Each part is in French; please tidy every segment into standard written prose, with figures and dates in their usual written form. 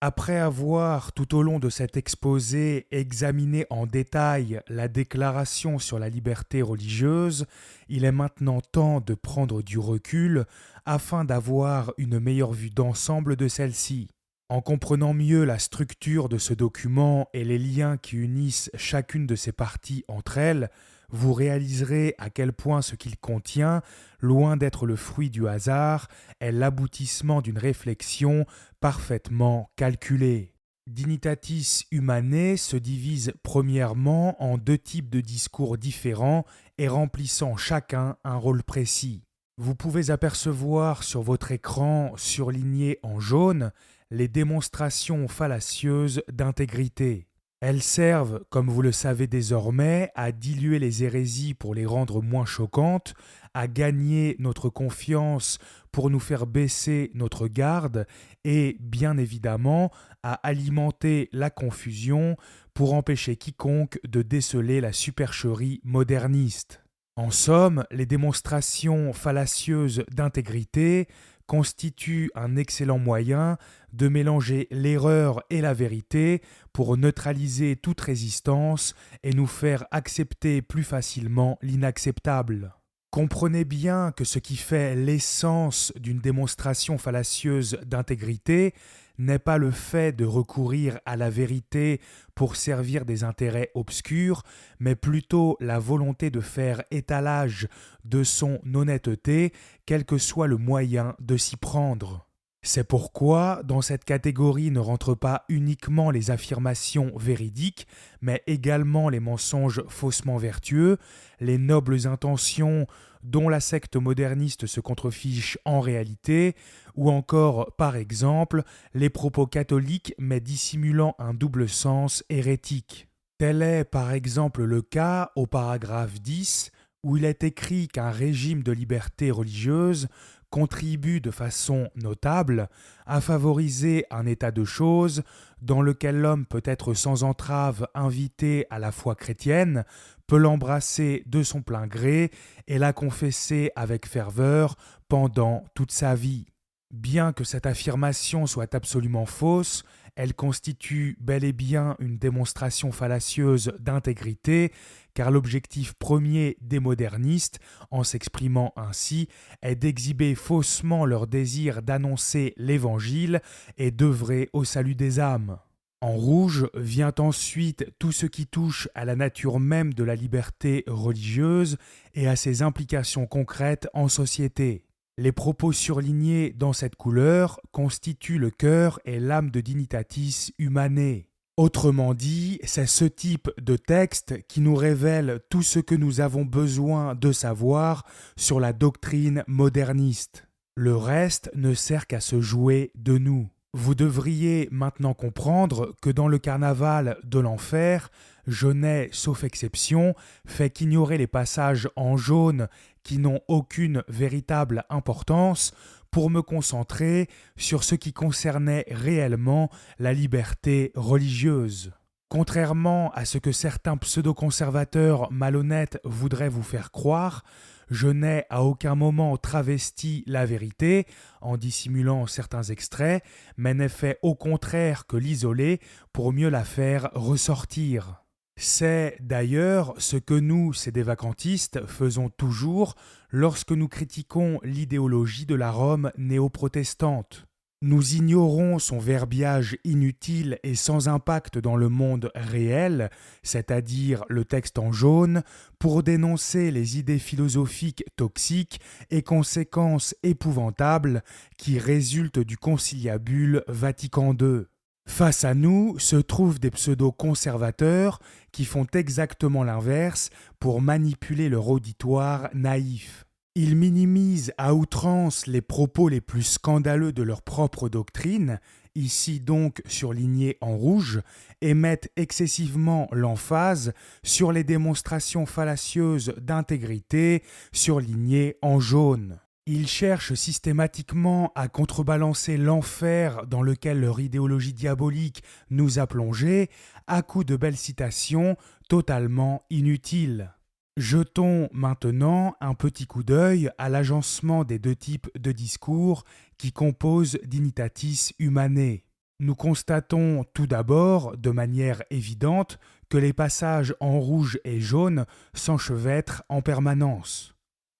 Après avoir, tout au long de cet exposé, examiné en détail la déclaration sur la liberté religieuse, il est maintenant temps de prendre du recul afin d'avoir une meilleure vue d'ensemble de celle-ci. En comprenant mieux la structure de ce document et les liens qui unissent chacune de ses parties entre elles, vous réaliserez à quel point ce qu'il contient, loin d'être le fruit du hasard, est l'aboutissement d'une réflexion parfaitement calculée. Dignitatis Humanae se divise premièrement en deux types de discours différents et remplissant chacun un rôle précis. Vous pouvez apercevoir sur votre écran surligné en jaune les démonstrations fallacieuses d'intégrité. Elles servent, comme vous le savez désormais, à diluer les hérésies pour les rendre moins choquantes, à gagner notre confiance pour nous faire baisser notre garde et, bien évidemment, à alimenter la confusion pour empêcher quiconque de déceler la supercherie moderniste. En somme, les démonstrations fallacieuses d'intégrité constituent un excellent moyen de mélanger l'erreur et la vérité pour neutraliser toute résistance et nous faire accepter plus facilement l'inacceptable. Comprenez bien que ce qui fait l'essence d'une démonstration fallacieuse d'intégrité n'est pas le fait de recourir à la vérité pour servir des intérêts obscurs, mais plutôt la volonté de faire étalage de son honnêteté, quel que soit le moyen de s'y prendre. C'est pourquoi, dans cette catégorie ne rentrent pas uniquement les affirmations véridiques, mais également les mensonges faussement vertueux, les nobles intentions dont la secte moderniste se contrefiche en réalité, ou encore, par exemple, les propos catholiques mais dissimulant un double sens hérétique. Tel est par exemple le cas au paragraphe 10, où il est écrit qu'un régime de liberté religieuse contribue de façon notable à favoriser un état de choses dans lequel l'homme peut être sans entrave invité à la foi chrétienne, peut l'embrasser de son plein gré et la confesser avec ferveur pendant toute sa vie. Bien que cette affirmation soit absolument fausse, elle constitue bel et bien une démonstration fallacieuse d'intégrité, car l'objectif premier des modernistes, en s'exprimant ainsi, est d'exhiber faussement leur désir d'annoncer l'Évangile et d'œuvrer au salut des âmes. En rouge vient ensuite tout ce qui touche à la nature même de la liberté religieuse et à ses implications concrètes en société. Les propos surlignés dans cette couleur constituent le cœur et l'âme de Dignitatis Humanae. Autrement dit, c'est ce type de texte qui nous révèle tout ce que nous avons besoin de savoir sur la doctrine moderniste. Le reste ne sert qu'à se jouer de nous. Vous devriez maintenant comprendre que dans le carnaval de l'enfer, je n'ai, sauf exception, fait qu'ignorer les passages en jaune qui n'ont aucune véritable importance pour me concentrer sur ce qui concernait réellement la liberté religieuse. Contrairement à ce que certains pseudo-conservateurs malhonnêtes voudraient vous faire croire, je n'ai à aucun moment travesti la vérité en dissimulant certains extraits, mais n'ai fait au contraire que l'isoler pour mieux la faire ressortir. C'est d'ailleurs ce que nous, sédévacantistes, faisons toujours lorsque nous critiquons l'idéologie de la Rome néo-protestante. Nous ignorons son verbiage inutile et sans impact dans le monde réel, c'est-à-dire le texte en jaune, pour dénoncer les idées philosophiques toxiques et conséquences épouvantables qui résultent du conciliabule Vatican II. Face à nous se trouvent des pseudo-conservateurs qui font exactement l'inverse pour manipuler leur auditoire naïf. Ils minimisent à outrance les propos les plus scandaleux de leur propre doctrine, ici donc surlignés en rouge, et mettent excessivement l'emphase sur les démonstrations fallacieuses d'intégrité surlignées en jaune. Ils cherchent systématiquement à contrebalancer l'enfer dans lequel leur idéologie diabolique nous a plongés à coups de belles citations totalement inutiles. Jetons maintenant un petit coup d'œil à l'agencement des deux types de discours qui composent Dignitatis Humanae. Nous constatons tout d'abord, de manière évidente, que les passages en rouge et jaune s'enchevêtrent en permanence.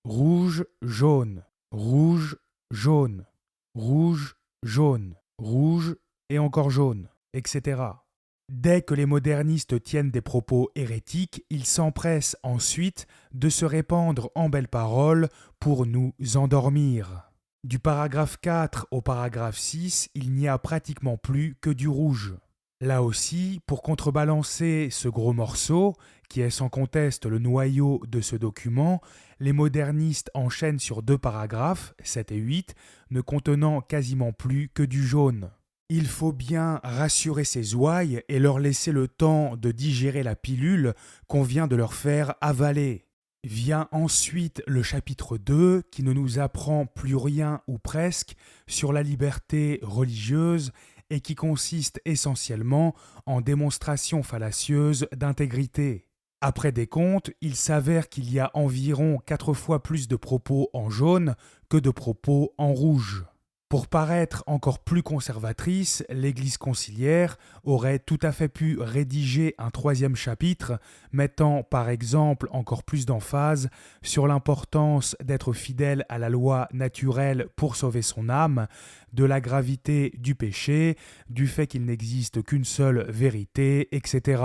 Rouge, jaune, rouge, jaune, rouge, jaune, rouge et encore jaune, etc. Dès que les modernistes tiennent des propos hérétiques, ils s'empressent ensuite de se répandre en belles paroles pour nous endormir. Du paragraphe 4 au paragraphe 6, il n'y a pratiquement plus que du rouge. Là aussi, pour contrebalancer ce gros morceau, qui est sans conteste le noyau de ce document, les modernistes enchaînent sur 2 paragraphes, 7 et 8, ne contenant quasiment plus que du jaune. Il faut bien rassurer ces ouailles et leur laisser le temps de digérer la pilule qu'on vient de leur faire avaler. Vient ensuite le chapitre 2 qui ne nous apprend plus rien ou presque sur la liberté religieuse et qui consiste essentiellement en démonstrations fallacieuses d'intégrité. Après des comptes, il s'avère qu'il y a environ 4 fois plus de propos en jaune que de propos en rouge. Pour paraître encore plus conservatrice, l'Église conciliaire aurait tout à fait pu rédiger un 3e chapitre mettant par exemple encore plus d'emphase sur l'importance d'être fidèle à la loi naturelle pour sauver son âme, de la gravité du péché, du fait qu'il n'existe qu'une seule vérité, etc.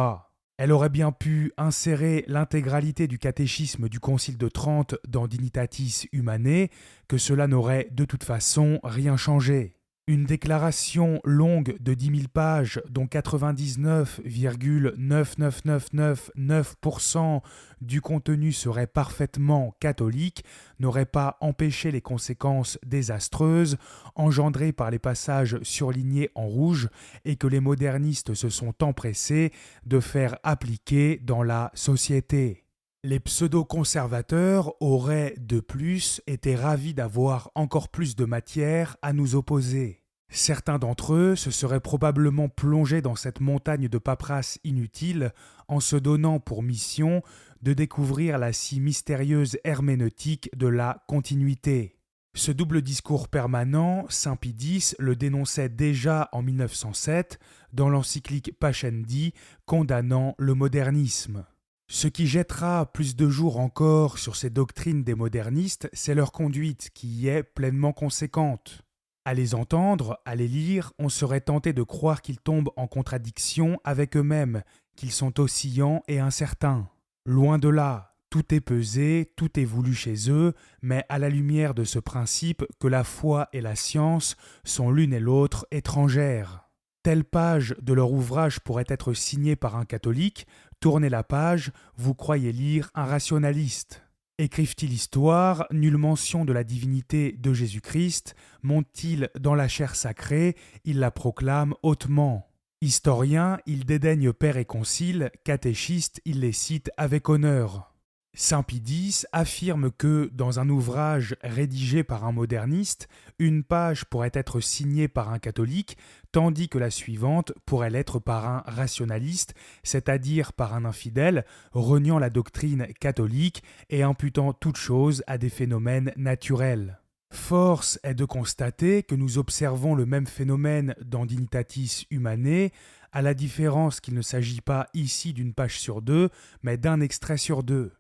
Elle aurait bien pu insérer l'intégralité du catéchisme du Concile de Trente dans Dignitatis Humanae, que cela n'aurait de toute façon rien changé. Une déclaration longue de 10 000 pages, dont 99,99999% du contenu serait parfaitement catholique, n'aurait pas empêché les conséquences désastreuses engendrées par les passages surlignés en rouge et que les modernistes se sont empressés de faire appliquer dans la société. Les pseudo-conservateurs auraient, de plus, été ravis d'avoir encore plus de matière à nous opposer. Certains d'entre eux se seraient probablement plongés dans cette montagne de paperasse inutile en se donnant pour mission de découvrir la si mystérieuse herméneutique de la continuité. Ce double discours permanent, Saint Pie X le dénonçait déjà en 1907 dans l'encyclique Pascendi condamnant le modernisme. Ce qui jettera plus de jour encore sur ces doctrines des modernistes, c'est leur conduite qui y est pleinement conséquente. À les entendre, à les lire, on serait tenté de croire qu'ils tombent en contradiction avec eux-mêmes, qu'ils sont oscillants et incertains. Loin de là, tout est pesé, tout est voulu chez eux, mais à la lumière de ce principe que la foi et la science sont l'une et l'autre étrangères. Telle page de leur ouvrage pourrait être signée par un catholique, tournez la page, vous croyez lire un rationaliste. Écrivent-ils l'histoire, nulle mention de la divinité de Jésus-Christ, montent-ils dans la chair sacrée, ils la proclament hautement. Historiens, ils dédaignent père et concile, catéchistes, ils les citent avec honneur. Saint Pie X affirme que, dans un ouvrage rédigé par un moderniste, une page pourrait être signée par un catholique, tandis que la suivante pourrait l'être par un rationaliste, c'est-à-dire par un infidèle, reniant la doctrine catholique et imputant toute chose à des phénomènes naturels. Force est de constater que nous observons le même phénomène dans Dignitatis Humanae, à la différence qu'il ne s'agit pas ici d'une page sur 2, mais d'un extrait sur 2.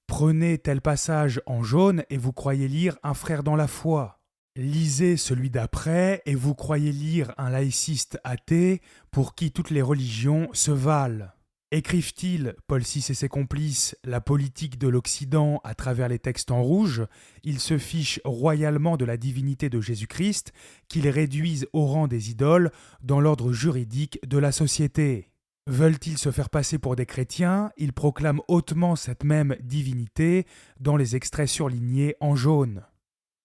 Prenez tel passage en jaune et vous croyez lire un frère dans la foi. Lisez celui d'après et vous croyez lire un laïciste athée pour qui toutes les religions se valent. Écrivent-ils, Paul VI et ses complices, la politique de l'Occident à travers les textes en rouge, ils se fichent royalement de la divinité de Jésus-Christ, qu'ils réduisent au rang des idoles dans l'ordre juridique de la société. Veulent-ils se faire passer pour des chrétiens, ils proclament hautement cette même divinité dans les extraits surlignés en jaune.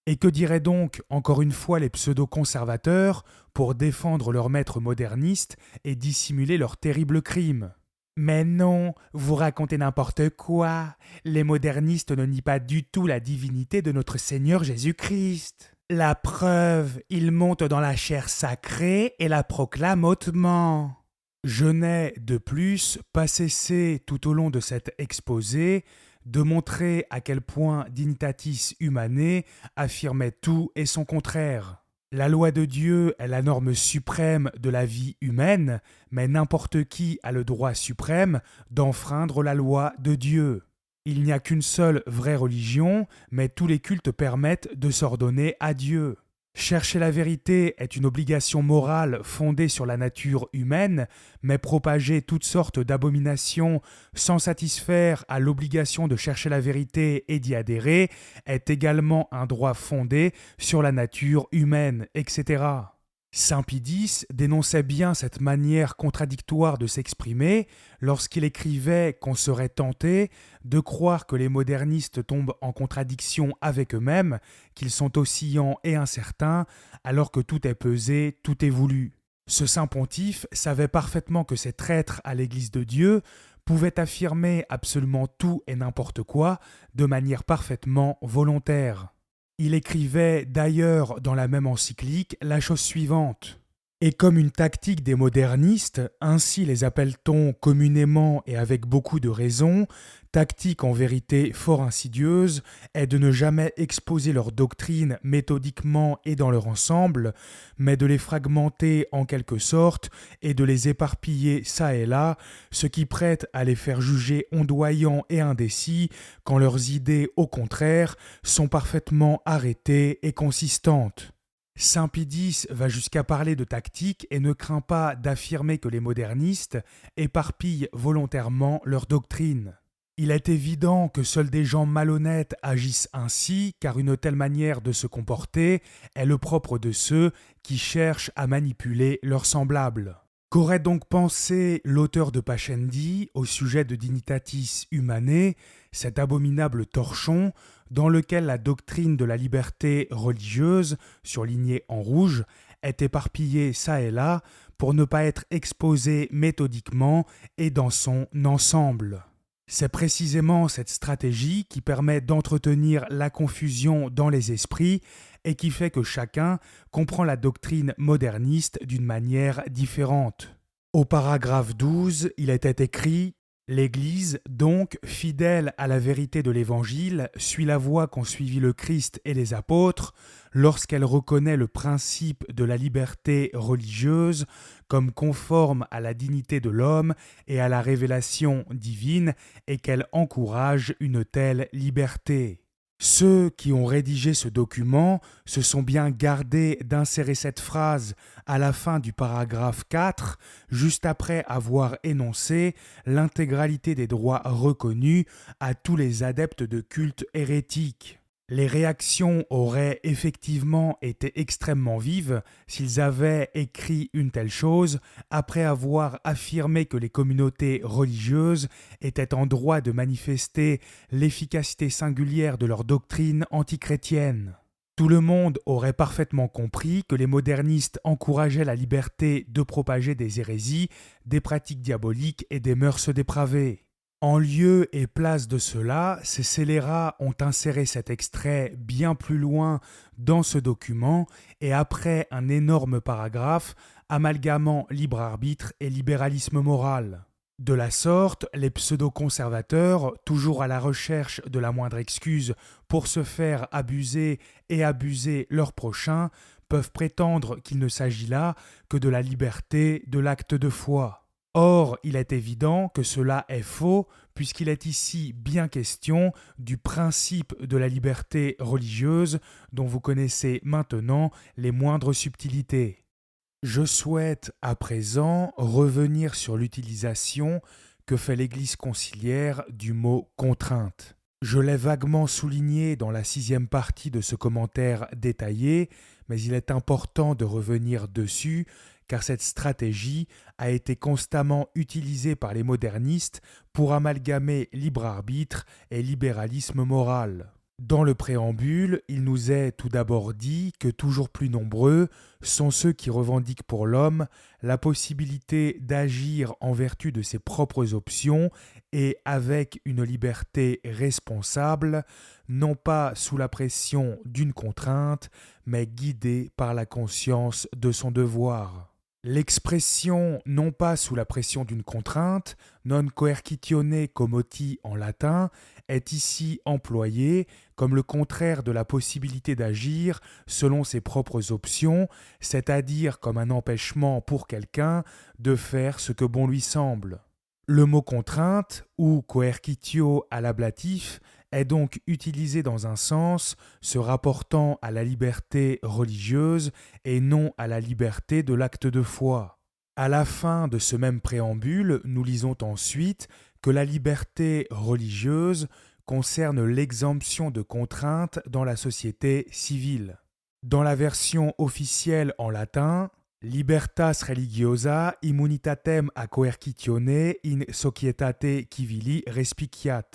Et que diraient donc, encore une fois, les pseudo-conservateurs pour défendre leur maître moderniste et dissimuler leurs terribles crimes ? Mais non, vous racontez n'importe quoi. Les modernistes ne nient pas du tout la divinité de notre Seigneur Jésus-Christ. La preuve, ils montent dans la chair sacrée et la proclament hautement. Je n'ai, de plus, pas cessé tout au long de cet exposé de montrer à quel point Dignitatis Humanae affirmait tout et son contraire. La loi de Dieu est la norme suprême de la vie humaine, mais n'importe qui a le droit suprême d'enfreindre la loi de Dieu. Il n'y a qu'une seule vraie religion, mais tous les cultes permettent de s'ordonner à Dieu. Chercher la vérité est une obligation morale fondée sur la nature humaine, mais propager toutes sortes d'abominations sans satisfaire à l'obligation de chercher la vérité et d'y adhérer est également un droit fondé sur la nature humaine, etc. Saint Pie dénonçait bien cette manière contradictoire de s'exprimer lorsqu'il écrivait qu'on serait tenté de croire que les modernistes tombent en contradiction avec eux-mêmes, qu'ils sont oscillants et incertains, alors que tout est pesé, tout est voulu. Ce saint pontife savait parfaitement que ces traîtres à l'Église de Dieu pouvaient affirmer absolument tout et n'importe quoi de manière parfaitement volontaire. Il écrivait d'ailleurs dans la même encyclique la chose suivante. Et comme une tactique des modernistes, ainsi les appelle-t-on communément et avec beaucoup de raison, tactique en vérité fort insidieuse, est de ne jamais exposer leur doctrine méthodiquement et dans leur ensemble, mais de les fragmenter en quelque sorte et de les éparpiller çà et là, ce qui prête à les faire juger ondoyants et indécis, quand leurs idées, au contraire, sont parfaitement arrêtées et consistantes. Saint Pie va jusqu'à parler de tactique et ne craint pas d'affirmer que les modernistes éparpillent volontairement leur doctrine. Il est évident que seuls des gens malhonnêtes agissent ainsi, car une telle manière de se comporter est le propre de ceux qui cherchent à manipuler leurs semblables. Qu'aurait donc pensé l'auteur de Pascendi au sujet de Dignitatis Humanae, cet abominable torchon dans lequel la doctrine de la liberté religieuse, surlignée en rouge, est éparpillée çà et là pour ne pas être exposée méthodiquement et dans son ensemble. C'est précisément cette stratégie qui permet d'entretenir la confusion dans les esprits et qui fait que chacun comprend la doctrine moderniste d'une manière différente. Au paragraphe 12, il était écrit « L'Église, donc, fidèle à la vérité de l'Évangile, suit la voie qu'ont suivi le Christ et les apôtres lorsqu'elle reconnaît le principe de la liberté religieuse comme conforme à la dignité de l'homme et à la révélation divine et qu'elle encourage une telle liberté. » Ceux qui ont rédigé ce document se sont bien gardés d'insérer cette phrase à la fin du paragraphe 4, juste après avoir énoncé l'intégralité des droits reconnus à tous les adeptes de culte hérétique. Les réactions auraient effectivement été extrêmement vives s'ils avaient écrit une telle chose après avoir affirmé que les communautés religieuses étaient en droit de manifester l'efficacité singulière de leur doctrine antichrétienne. Tout le monde aurait parfaitement compris que les modernistes encourageaient la liberté de propager des hérésies, des pratiques diaboliques et des mœurs dépravées. En lieu et place de cela, ces scélérats ont inséré cet extrait bien plus loin dans ce document et après un énorme paragraphe amalgamant libre arbitre et libéralisme moral. De la sorte, les pseudo-conservateurs, toujours à la recherche de la moindre excuse pour se faire abuser et abuser leurs prochains, peuvent prétendre qu'il ne s'agit là que de la liberté de l'acte de foi. Or, il est évident que cela est faux, puisqu'il est ici bien question du principe de la liberté religieuse dont vous connaissez maintenant les moindres subtilités. Je souhaite à présent revenir sur l'utilisation que fait l'Église conciliaire du mot « contrainte ». Je l'ai vaguement souligné dans la 6e partie de ce commentaire détaillé, mais il est important de revenir dessus car cette stratégie a été constamment utilisée par les modernistes pour amalgamer libre arbitre et libéralisme moral. Dans le préambule, il nous est tout d'abord dit que toujours plus nombreux sont ceux qui revendiquent pour l'homme la possibilité d'agir en vertu de ses propres options et avec une liberté responsable, non pas sous la pression d'une contrainte, mais guidé par la conscience de son devoir. L'expression non pas sous la pression d'une contrainte, non coercitione commoti en latin, est ici employée comme le contraire de la possibilité d'agir selon ses propres options, c'est-à-dire comme un empêchement pour quelqu'un de faire ce que bon lui semble. Le mot contrainte, ou coercitio à l'ablatif, est donc utilisé dans un sens se rapportant à la liberté religieuse et non à la liberté de l'acte de foi. À la fin de ce même préambule, nous lisons ensuite que la liberté religieuse concerne l'exemption de contraintes dans la société civile. Dans la version officielle en latin, Libertas religiosa immunitatem a coercitione in societate civili respiciat.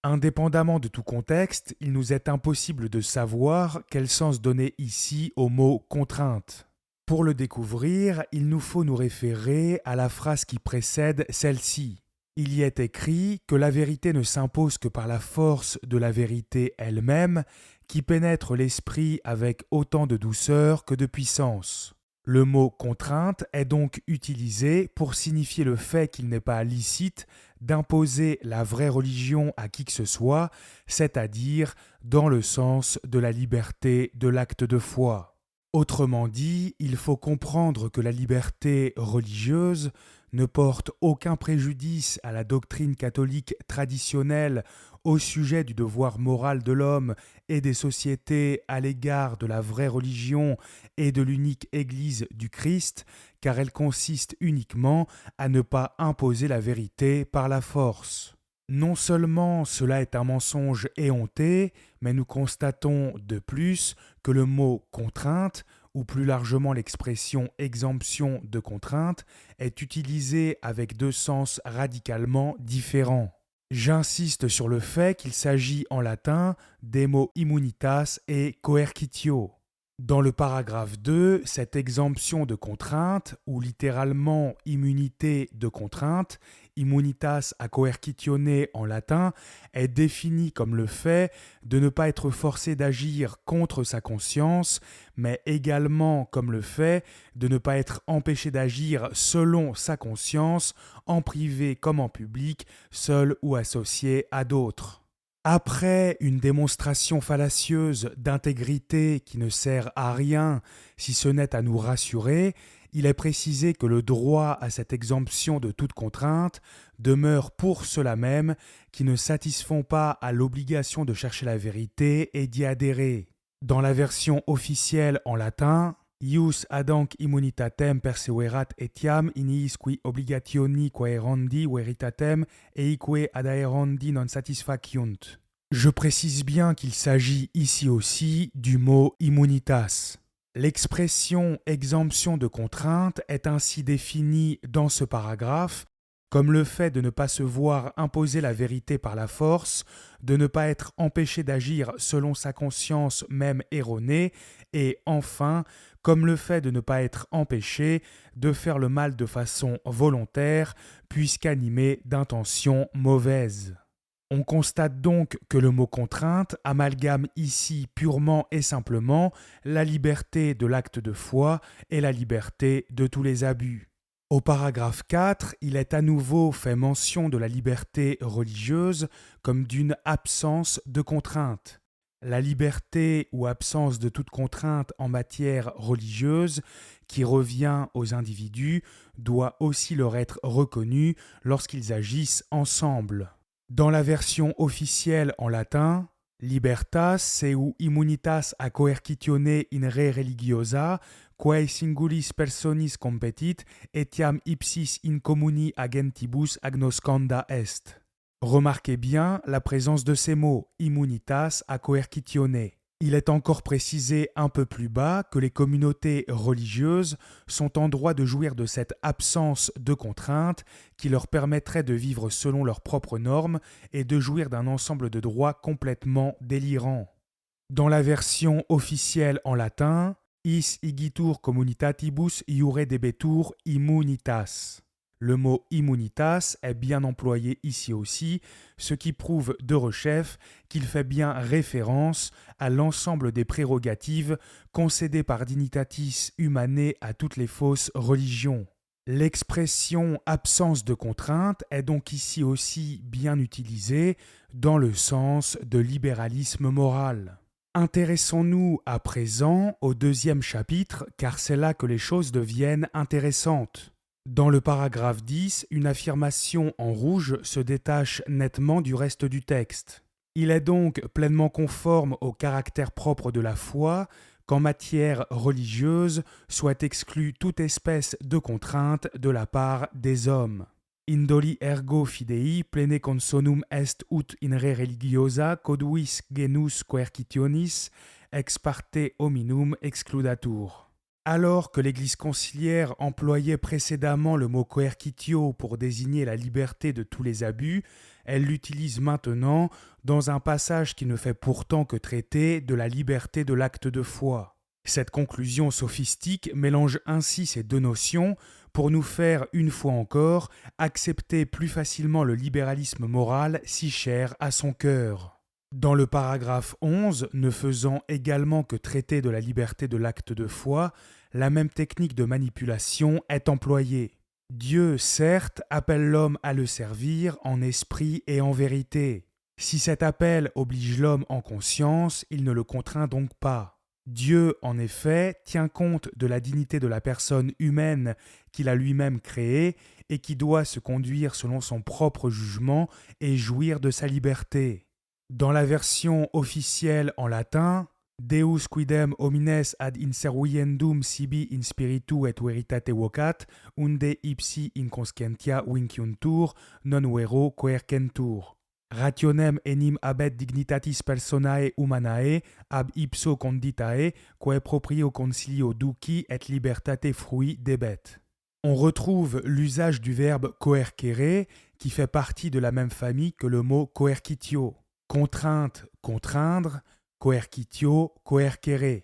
Indépendamment de tout contexte, il nous est impossible de savoir quel sens donner ici au mot contrainte. Pour le découvrir, il nous faut nous référer à la phrase qui précède celle-ci. Il y est écrit que la vérité ne s'impose que par la force de la vérité elle-même, qui pénètre l'esprit avec autant de douceur que de puissance. Le mot contrainte est donc utilisé pour signifier le fait qu'il n'est pas licite d'imposer la vraie religion à qui que ce soit, c'est-à-dire dans le sens de la liberté de l'acte de foi. Autrement dit, il faut comprendre que la liberté religieuse ne porte aucun préjudice à la doctrine catholique traditionnelle au sujet du devoir moral de l'homme et des sociétés à l'égard de la vraie religion et de l'unique Église du Christ, car elle consiste uniquement à ne pas imposer la vérité par la force. Non seulement cela est un mensonge éhonté, mais nous constatons de plus que le mot contrainte, ou plus largement l'expression exemption de contrainte, est utilisé avec deux sens radicalement différents. J'insiste sur le fait qu'il s'agit en latin des mots immunitas et coercitio. Dans le paragraphe 2, cette exemption de contrainte, ou littéralement immunité de contrainte, immunitas a coercitione en latin, est définie comme le fait de ne pas être forcé d'agir contre sa conscience, mais également comme le fait de ne pas être empêché d'agir selon sa conscience, en privé comme en public, seul ou associé à d'autres. Après une démonstration fallacieuse d'intégrité qui ne sert à rien si ce n'est à nous rassurer, il est précisé que le droit à cette exemption de toute contrainte demeure pour ceux-là même qui ne satisfont pas à l'obligation de chercher la vérité et d'y adhérer. Dans la version officielle en latin, Ius adanc immunitatem perseverat etiam in iis qui obligationi quaerendi veritatem eique adhaerendi non satisfaciunt. Je précise bien qu'il s'agit ici aussi du mot immunitas. L'expression exemption de contrainte est ainsi définie dans ce paragraphe comme le fait de ne pas se voir imposer la vérité par la force, de ne pas être empêché d'agir selon sa conscience même erronée, et enfin, comme le fait de ne pas être empêché de faire le mal de façon volontaire, puisqu'animé d'intentions mauvaises. On constate donc que le mot contrainte amalgame ici purement et simplement la liberté de l'acte de foi et la liberté de tous les abus. Au paragraphe 4, il est à nouveau fait mention de la liberté religieuse comme d'une absence de contrainte. La liberté ou absence de toute contrainte en matière religieuse qui revient aux individus doit aussi leur être reconnue lorsqu'ils agissent ensemble. Dans la version officielle en latin, libertas seu immunitas a coercitione in re religiosa, quae singulis personis competit, etiam ipsis in communi agentibus agnoscanda est. Remarquez bien la présence de ces mots, immunitas a coercitione. Il est encore précisé un peu plus bas que les communautés religieuses sont en droit de jouir de cette absence de contrainte qui leur permettrait de vivre selon leurs propres normes et de jouir d'un ensemble de droits complètement délirants. Dans la version officielle en latin, is igitur communitatibus iure debetur immunitas. Le mot immunitas est bien employé ici aussi, ce qui prouve de rechef qu'il fait bien référence à l'ensemble des prérogatives concédées par Dignitatis Humanae à toutes les fausses religions. L'expression absence de contrainte est donc ici aussi bien utilisée dans le sens de libéralisme moral. Intéressons-nous à présent au deuxième chapitre, car c'est là que les choses deviennent intéressantes. Dans le paragraphe 10, une affirmation en rouge se détache nettement du reste du texte. Il est donc pleinement conforme au caractère propre de la foi qu'en matière religieuse soit exclue toute espèce de contrainte de la part des hommes. Indoli ergo fidei plene consonum est ut in re religiosa coduis genus coercitionis ex parte hominum excludatur. Alors que l'Église conciliaire employait précédemment le mot coercitio pour désigner la liberté de tous les abus, elle l'utilise maintenant dans un passage qui ne fait pourtant que traiter de la liberté de l'acte de foi. Cette conclusion sophistique mélange ainsi ces deux notions pour nous faire, une fois encore, accepter plus facilement le libéralisme moral si cher à son cœur. Dans le paragraphe 11, ne faisant également que traiter de la liberté de l'acte de foi, la même technique de manipulation est employée. Dieu, certes, appelle l'homme à le servir en esprit et en vérité. Si cet appel oblige l'homme en conscience, il ne le contraint donc pas. Dieu, en effet, tient compte de la dignité de la personne humaine qu'il a lui-même créée et qui doit se conduire selon son propre jugement et jouir de sa liberté. Dans la version officielle en latin, Deus quidem homines ad inserviendum sibi in spiritu et veritate vocat, unde ipsi inconscientia vinciuntur, non vero coercentur. Rationem enim habet dignitatis personae humanae ab ipso conditae, quae proprio concilio duci et libertate frui debet. On retrouve l'usage du verbe coercere, qui fait partie de la même famille que le mot coercitio. Contrainte, contraindre, coercitio, coercere.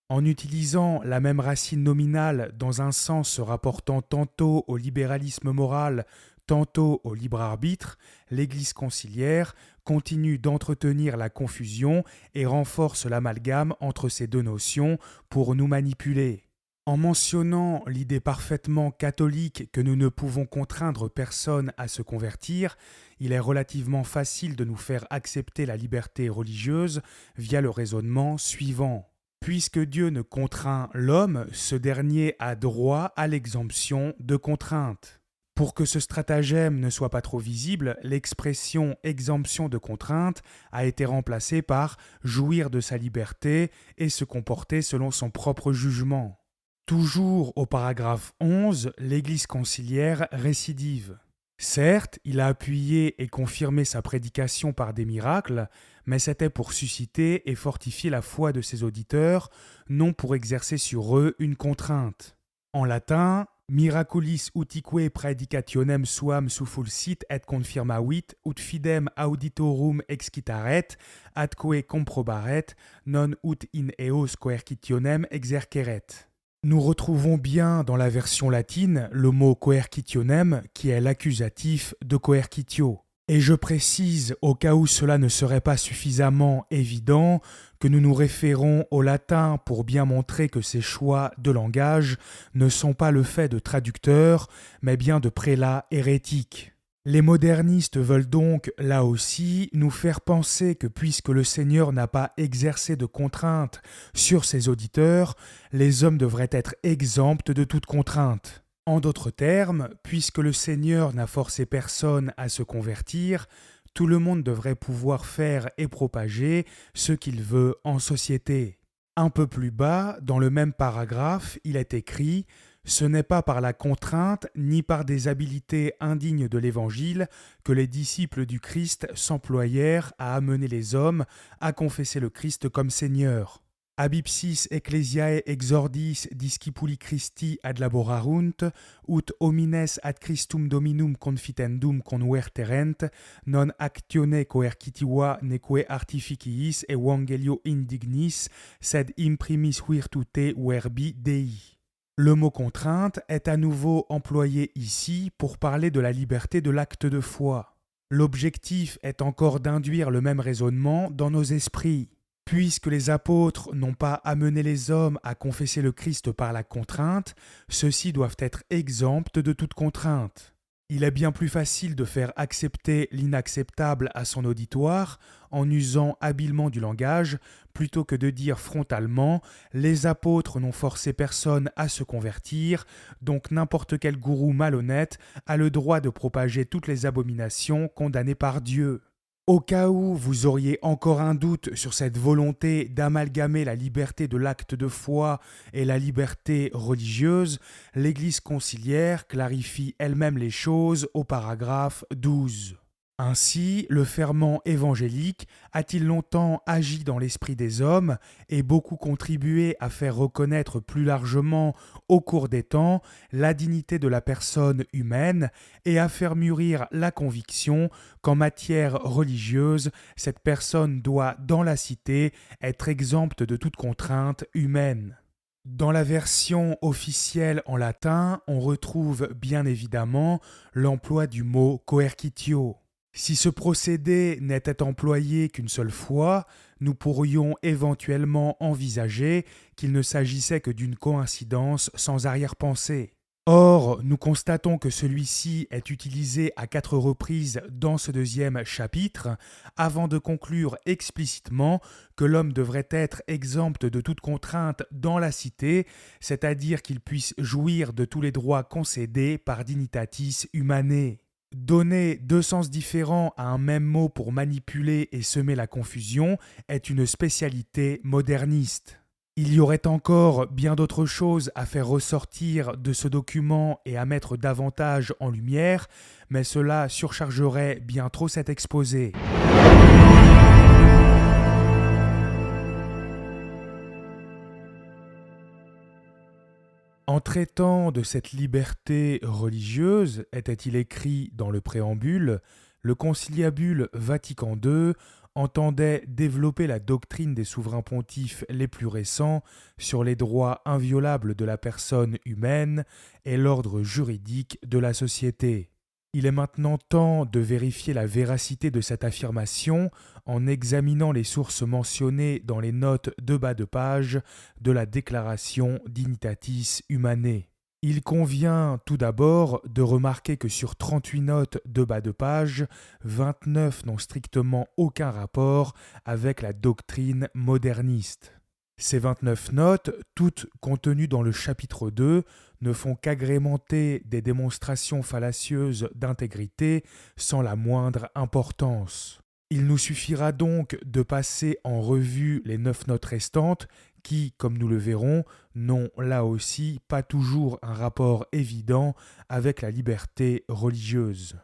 En utilisant la même racine nominale dans un sens se rapportant tantôt au libéralisme moral, tantôt au libre arbitre, l'Église conciliaire continue d'entretenir la confusion et renforce l'amalgame entre ces deux notions pour nous manipuler. En mentionnant l'idée parfaitement catholique que nous ne pouvons contraindre personne à se convertir, il est relativement facile de nous faire accepter la liberté religieuse via le raisonnement suivant. Puisque Dieu ne contraint l'homme, ce dernier a droit à l'exemption de contrainte. Pour que ce stratagème ne soit pas trop visible, l'expression exemption de contrainte a été remplacée par jouir de sa liberté et se comporter selon son propre jugement. Toujours au paragraphe 11, l'Église conciliaire récidive. Certes, il a appuyé et confirmé sa prédication par des miracles, mais c'était pour susciter et fortifier la foi de ses auditeurs, non pour exercer sur eux une contrainte. En latin, miraculis utique praedicationem suam suffulsit et confirmavit, ut fidem auditorum excitaret, atque comprobaret, non ut in eos coercitionem exerceret. Nous retrouvons bien dans la version latine le mot coercitionem qui est l'accusatif de coercitio. Et je précise, au cas où cela ne serait pas suffisamment évident, que nous nous référons au latin pour bien montrer que ces choix de langage ne sont pas le fait de traducteurs, mais bien de prélats hérétiques. Les modernistes veulent donc, là aussi, nous faire penser que puisque le Seigneur n'a pas exercé de contrainte sur ses auditeurs, les hommes devraient être exempts de toute contrainte. En d'autres termes, puisque le Seigneur n'a forcé personne à se convertir, tout le monde devrait pouvoir faire et propager ce qu'il veut en société. Un peu plus bas, dans le même paragraphe, il est écrit « Ce n'est pas par la contrainte ni par des habiletés indignes de l'Évangile que les disciples du Christ s'employèrent à amener les hommes à confesser le Christ comme Seigneur. Abipsis ecclesiae exordis discipuli Christi ad laborarunt, ut homines ad Christum Dominum confitendum converterent, non actione coercitiva neque artificiis evangelio indignis, sed imprimis virtute verbi Dei. » Le mot contrainte est à nouveau employé ici pour parler de la liberté de l'acte de foi. L'objectif est encore d'induire le même raisonnement dans nos esprits. Puisque les apôtres n'ont pas amené les hommes à confesser le Christ par la contrainte, ceux-ci doivent être exempts de toute contrainte. Il est bien plus facile de faire accepter l'inacceptable à son auditoire en usant habilement du langage plutôt que de dire frontalement « les apôtres n'ont forcé personne à se convertir, donc n'importe quel gourou malhonnête a le droit de propager toutes les abominations condamnées par Dieu ». Au cas où vous auriez encore un doute sur cette volonté d'amalgamer la liberté de l'acte de foi et la liberté religieuse, l'Église conciliaire clarifie elle-même les choses au paragraphe 12. Ainsi, le ferment évangélique a-t-il longtemps agi dans l'esprit des hommes et beaucoup contribué à faire reconnaître plus largement, au cours des temps, la dignité de la personne humaine et à faire mûrir la conviction qu'en matière religieuse, cette personne doit, dans la cité, être exempte de toute contrainte humaine. Dans la version officielle en latin, on retrouve bien évidemment l'emploi du mot coercitio. Si ce procédé n'était employé qu'une seule fois, nous pourrions éventuellement envisager qu'il ne s'agissait que d'une coïncidence sans arrière-pensée. Or, nous constatons que celui-ci est utilisé à 4 reprises dans ce deuxième chapitre, avant de conclure explicitement que l'homme devrait être exempt de toute contrainte dans la cité, c'est-à-dire qu'il puisse jouir de tous les droits concédés par Dignitatis Humanae. Donner deux sens différents à un même mot pour manipuler et semer la confusion est une spécialité moderniste. Il y aurait encore bien d'autres choses à faire ressortir de ce document et à mettre davantage en lumière, mais cela surchargerait bien trop cet exposé. En traitant de cette liberté religieuse, était-il écrit dans le préambule, le conciliabule Vatican II entendait développer la doctrine des souverains pontifes les plus récents sur les droits inviolables de la personne humaine et l'ordre juridique de la société. Il est maintenant temps de vérifier la véracité de cette affirmation en examinant les sources mentionnées dans les notes de bas de page de la Déclaration Dignitatis Humanae. Il convient tout d'abord de remarquer que sur 38 notes de bas de page, 29 n'ont strictement aucun rapport avec la doctrine moderniste. Ces 29 notes, toutes contenues dans le chapitre 2, ne font qu'agrémenter des démonstrations fallacieuses d'intégrité sans la moindre importance. Il nous suffira donc de passer en revue les 9 notes restantes qui, comme nous le verrons, n'ont là aussi pas toujours un rapport évident avec la liberté religieuse.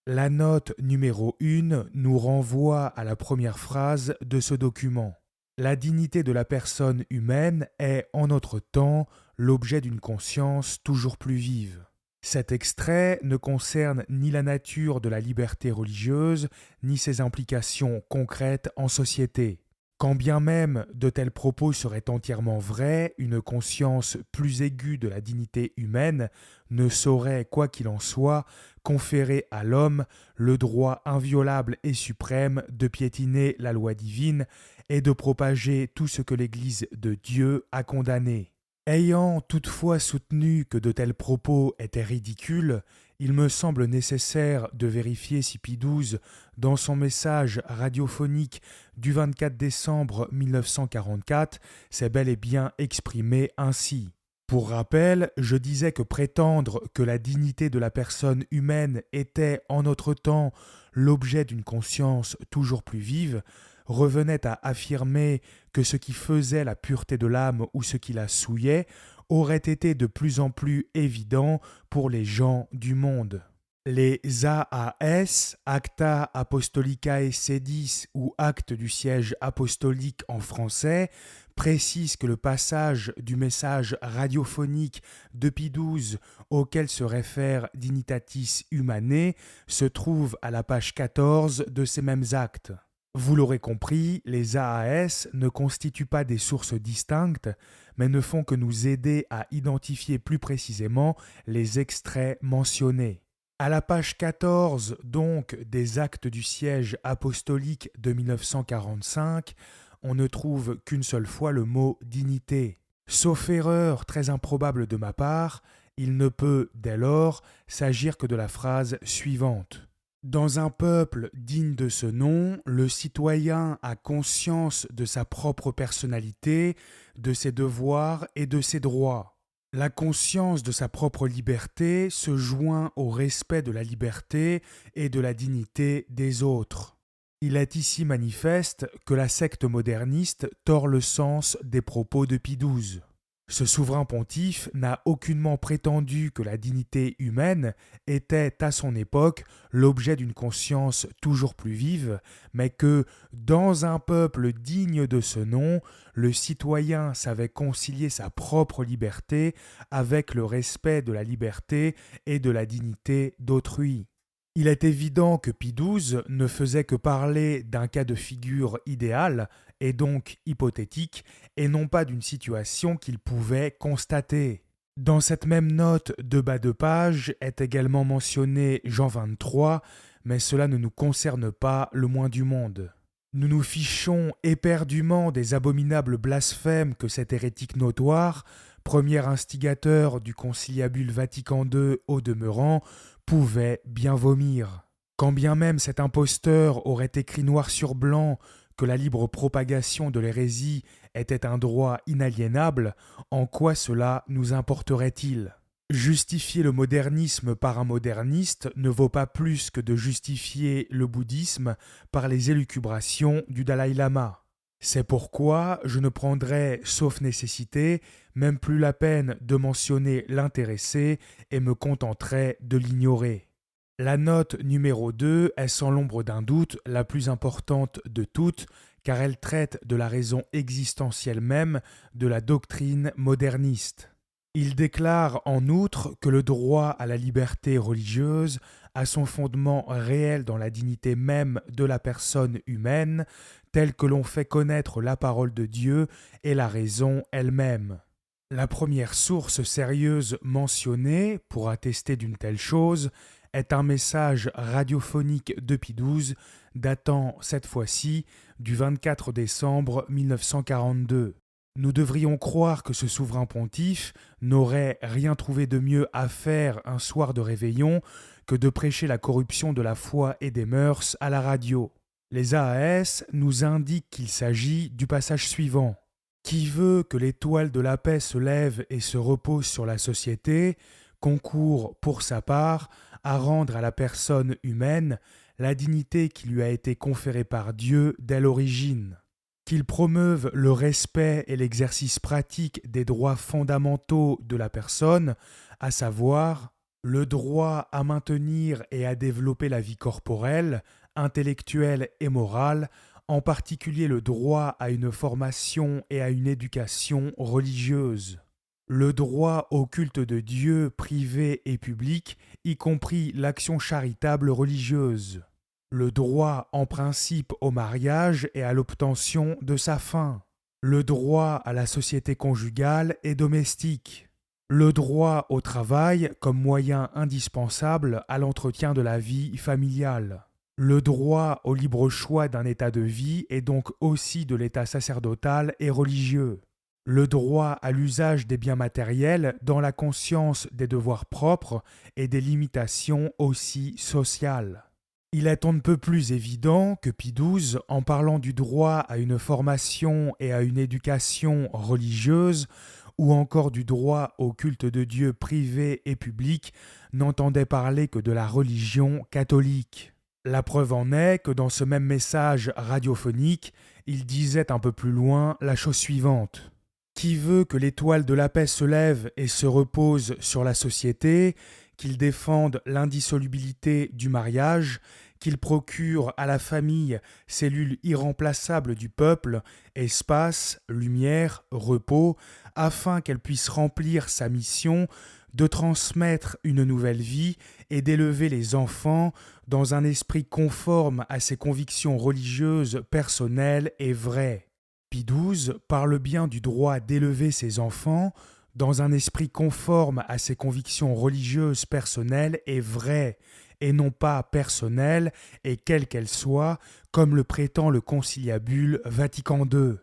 La note numéro 1 nous renvoie à la première phrase de ce document. La dignité de la personne humaine est, en notre temps, l'objet d'une conscience toujours plus vive. Cet extrait ne concerne ni la nature de la liberté religieuse, ni ses implications concrètes en société. Quand bien même de tels propos seraient entièrement vrais, une conscience plus aiguë de la dignité humaine ne saurait, quoi qu'il en soit, conférer à l'homme le droit inviolable et suprême de piétiner la loi divine et de propager tout ce que l'Église de Dieu a condamné. Ayant toutefois soutenu que de tels propos étaient ridicules, il me semble nécessaire de vérifier si Pie XII, dans son message radiophonique du 24 décembre 1944, s'est bel et bien exprimé ainsi. Pour rappel, je disais que prétendre que la dignité de la personne humaine était, en notre temps, l'objet d'une conscience toujours plus vive, revenait à affirmer que ce qui faisait la pureté de l'âme ou ce qui la souillait aurait été de plus en plus évident pour les gens du monde. Les AAS, Acta Apostolicae Sedis ou Actes du siège apostolique en français, précisent que le passage du message radiophonique de Pie XII auquel se réfère Dignitatis Humanae se trouve à la page 14 de ces mêmes actes. Vous l'aurez compris, les AAS ne constituent pas des sources distinctes, mais ne font que nous aider à identifier plus précisément les extraits mentionnés. À la page 14, donc, des Actes du siège apostolique de 1945, on ne trouve qu'une seule fois le mot dignité. Sauf erreur très improbable de ma part, il ne peut, dès lors, s'agir que de la phrase suivante. Dans un peuple digne de ce nom, le citoyen a conscience de sa propre personnalité, de ses devoirs et de ses droits. La conscience de sa propre liberté se joint au respect de la liberté et de la dignité des autres. Il est ici manifeste que la secte moderniste tord le sens des propos de Pie XII. Ce souverain pontife n'a aucunement prétendu que la dignité humaine était à son époque l'objet d'une conscience toujours plus vive, mais que, dans un peuple digne de ce nom, le citoyen savait concilier sa propre liberté avec le respect de la liberté et de la dignité d'autrui. Il est évident que Pie XII ne faisait que parler d'un cas de figure idéal et donc hypothétique, et non pas d'une situation qu'il pouvait constater. Dans cette même note de bas de page est également mentionné Jean 23, mais cela ne nous concerne pas le moins du monde. Nous nous fichons éperdument des abominables blasphèmes que cet hérétique notoire, premier instigateur du conciliabule Vatican II au demeurant, pouvait bien vomir. Quand bien même cet imposteur aurait écrit noir sur blanc que la libre propagation de l'hérésie était un droit inaliénable, en quoi cela nous importerait-il ? Justifier le modernisme par un moderniste ne vaut pas plus que de justifier le bouddhisme par les élucubrations du Dalaï-lama. C'est pourquoi je ne prendrai, sauf nécessité, même plus la peine de mentionner l'intéressé et me contenterai de l'ignorer. La note numéro 2 est sans l'ombre d'un doute la plus importante de toutes, car elle traite de la raison existentielle même de la doctrine moderniste. Il déclare en outre que le droit à la liberté religieuse a son fondement réel dans la dignité même de la personne humaine, telle que l'on fait connaître la parole de Dieu et la raison elle-même. La première source sérieuse mentionnée pour attester d'une telle chose est un message radiophonique de Pie XII datant cette fois-ci du 24 décembre 1942. Nous devrions croire que ce souverain pontife n'aurait rien trouvé de mieux à faire un soir de réveillon que de prêcher la corruption de la foi et des mœurs à la radio. Les AAS nous indiquent qu'il s'agit du passage suivant. Qui veut que l'étoile de la paix se lève et se repose sur la société, concourt, pour sa part, à rendre à la personne humaine la dignité qui lui a été conférée par Dieu dès l'origine. Qu'il promeuve le respect et l'exercice pratique des droits fondamentaux de la personne, à savoir le droit à maintenir et à développer la vie corporelle, intellectuelle et morale, en particulier le droit à une formation et à une éducation religieuse. Le droit au culte de Dieu privé et public, y compris l'action charitable religieuse. Le droit en principe au mariage et à l'obtention de sa fin. Le droit à la société conjugale et domestique. Le droit au travail comme moyen indispensable à l'entretien de la vie familiale. Le droit au libre choix d'un état de vie et donc aussi de l'état sacerdotal et religieux. Le droit à l'usage des biens matériels dans la conscience des devoirs propres et des limitations aussi sociales. Il est on ne peut plus évident que Pie XII, en parlant du droit à une formation et à une éducation religieuse, ou encore du droit au culte de Dieu privé et public, n'entendait parler que de la religion catholique. La preuve en est que dans ce même message radiophonique, il disait un peu plus loin la chose suivante. Qui veut que l'étoile de la paix se lève et se repose sur la société, qu'il défende l'indissolubilité du mariage, qu'il procure à la famille, cellule irremplaçable du peuple, espace, lumière, repos, afin qu'elle puisse remplir sa mission, de transmettre une nouvelle vie et d'élever les enfants dans un esprit conforme à ses convictions religieuses personnelles et vraies. Pie XII parle bien du droit d'élever ses enfants dans un esprit conforme à ses convictions religieuses personnelles et vraies, et non pas personnelles et quelles qu'elles soient, comme le prétend le conciliabule Vatican II.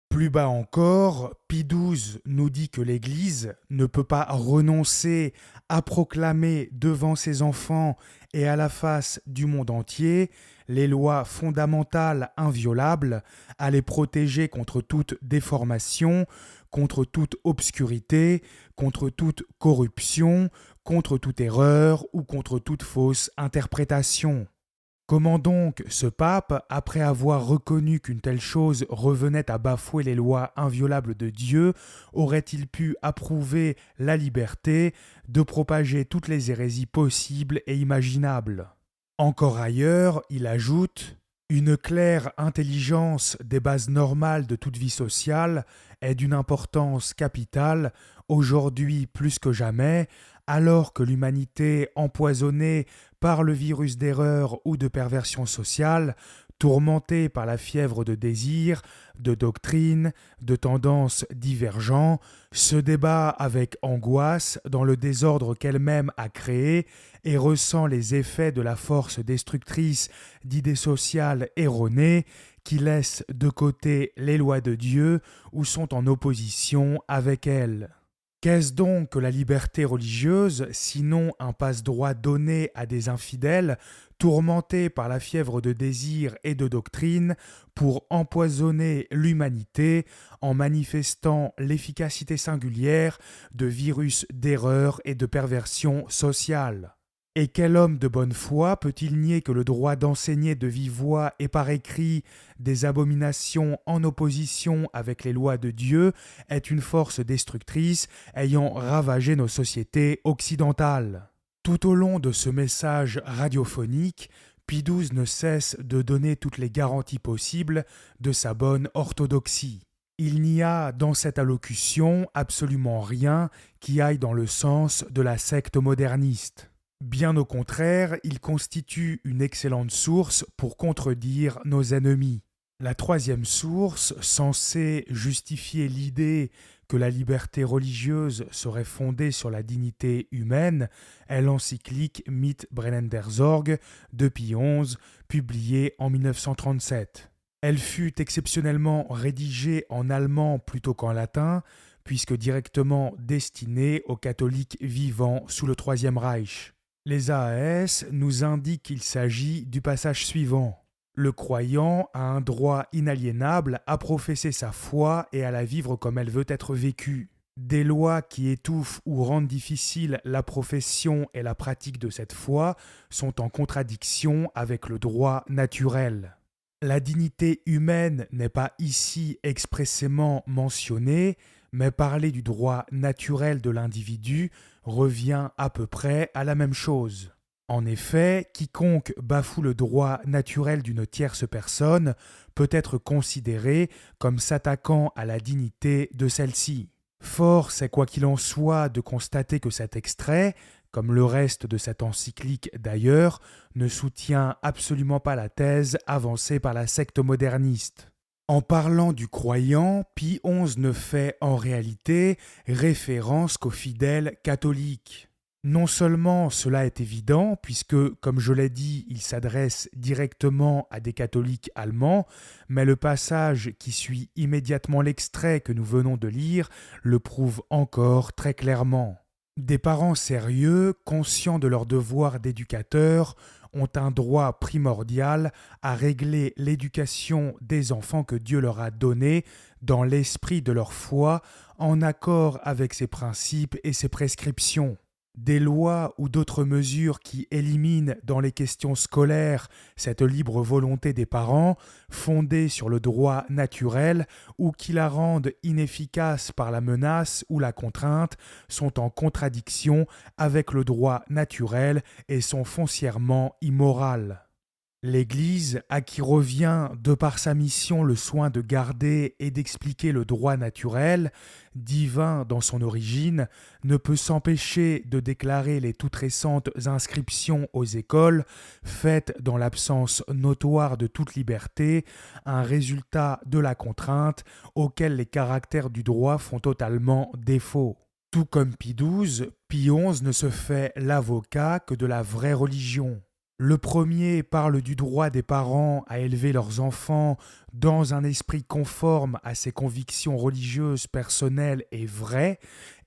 Plus bas encore, Pie XII nous dit que l'Église ne peut pas renoncer à proclamer devant ses enfants et à la face du monde entier les lois fondamentales inviolables, à les protéger contre toute déformation, contre toute obscurité, contre toute corruption, contre toute erreur ou contre toute fausse interprétation. Comment donc ce pape, après avoir reconnu qu'une telle chose revenait à bafouer les lois inviolables de Dieu, aurait-il pu approuver la liberté de propager toutes les hérésies possibles et imaginables ? Encore ailleurs, il ajoute « Une claire intelligence des bases normales de toute vie sociale est d'une importance capitale, aujourd'hui plus que jamais, alors que l'humanité empoisonnée par le virus d'erreur ou de perversion sociale, tourmentée par la fièvre de désir, de doctrines, de tendances divergents, se débat avec angoisse dans le désordre qu'elle-même a créé et ressent les effets de la force destructrice d'idées sociales erronées qui laissent de côté les lois de Dieu ou sont en opposition avec elles. Qu'est-ce donc que la liberté religieuse, sinon un passe-droit donné à des infidèles, tourmentés par la fièvre de désir et de doctrine, pour empoisonner l'humanité en manifestant l'efficacité singulière de virus d'erreur et de perversion sociale ? Et quel homme de bonne foi peut-il nier que le droit d'enseigner de vive voix et par écrit des abominations en opposition avec les lois de Dieu est une force destructrice ayant ravagé nos sociétés occidentales ? Tout au long de ce message radiophonique, Pie XII ne cesse de donner toutes les garanties possibles de sa bonne orthodoxie. Il n'y a dans cette allocution absolument rien qui aille dans le sens de la secte moderniste. Bien au contraire, il constitue une excellente source pour contredire nos ennemis. La troisième source, censée justifier l'idée que la liberté religieuse serait fondée sur la dignité humaine, est l'encyclique Mit Brennender Sorge de Pie XI, publiée en 1937. Elle fut exceptionnellement rédigée en allemand plutôt qu'en latin, puisque directement destinée aux catholiques vivant sous le Troisième Reich. Les AAS nous indiquent qu'il s'agit du passage suivant. Le croyant a un droit inaliénable à professer sa foi et à la vivre comme elle veut être vécue. Des lois qui étouffent ou rendent difficile la profession et la pratique de cette foi sont en contradiction avec le droit naturel. La dignité humaine n'est pas ici expressément mentionnée, mais parler du droit naturel de l'individu revient à peu près à la même chose. En effet, quiconque bafoue le droit naturel d'une tierce personne peut être considéré comme s'attaquant à la dignité de celle-ci. Force est quoi qu'il en soit de constater que cet extrait, comme le reste de cette encyclique d'ailleurs, ne soutient absolument pas la thèse avancée par la secte moderniste. En parlant du croyant, Pie XI ne fait en réalité référence qu'aux fidèles catholiques. Non seulement cela est évident, puisque, comme je l'ai dit, il s'adresse directement à des catholiques allemands, mais le passage qui suit immédiatement l'extrait que nous venons de lire le prouve encore très clairement. Des parents sérieux, conscients de leur devoir d'éducateur, ont un droit primordial à régler l'éducation des enfants que Dieu leur a donnés dans l'esprit de leur foi, en accord avec ses principes et ses prescriptions. Des lois ou d'autres mesures qui éliminent dans les questions scolaires cette libre volonté des parents, fondée sur le droit naturel, ou qui la rendent inefficace par la menace ou la contrainte, sont en contradiction avec le droit naturel et sont foncièrement immorales. L'Église, à qui revient de par sa mission le soin de garder et d'expliquer le droit naturel, divin dans son origine, ne peut s'empêcher de déclarer les toutes récentes inscriptions aux écoles, faites dans l'absence notoire de toute liberté, un résultat de la contrainte auquel les caractères du droit font totalement défaut. Tout comme Pie XII, Pie XI ne se fait l'avocat que de la vraie religion. Le premier parle du droit des parents à élever leurs enfants dans un esprit conforme à ses convictions religieuses personnelles et vraies,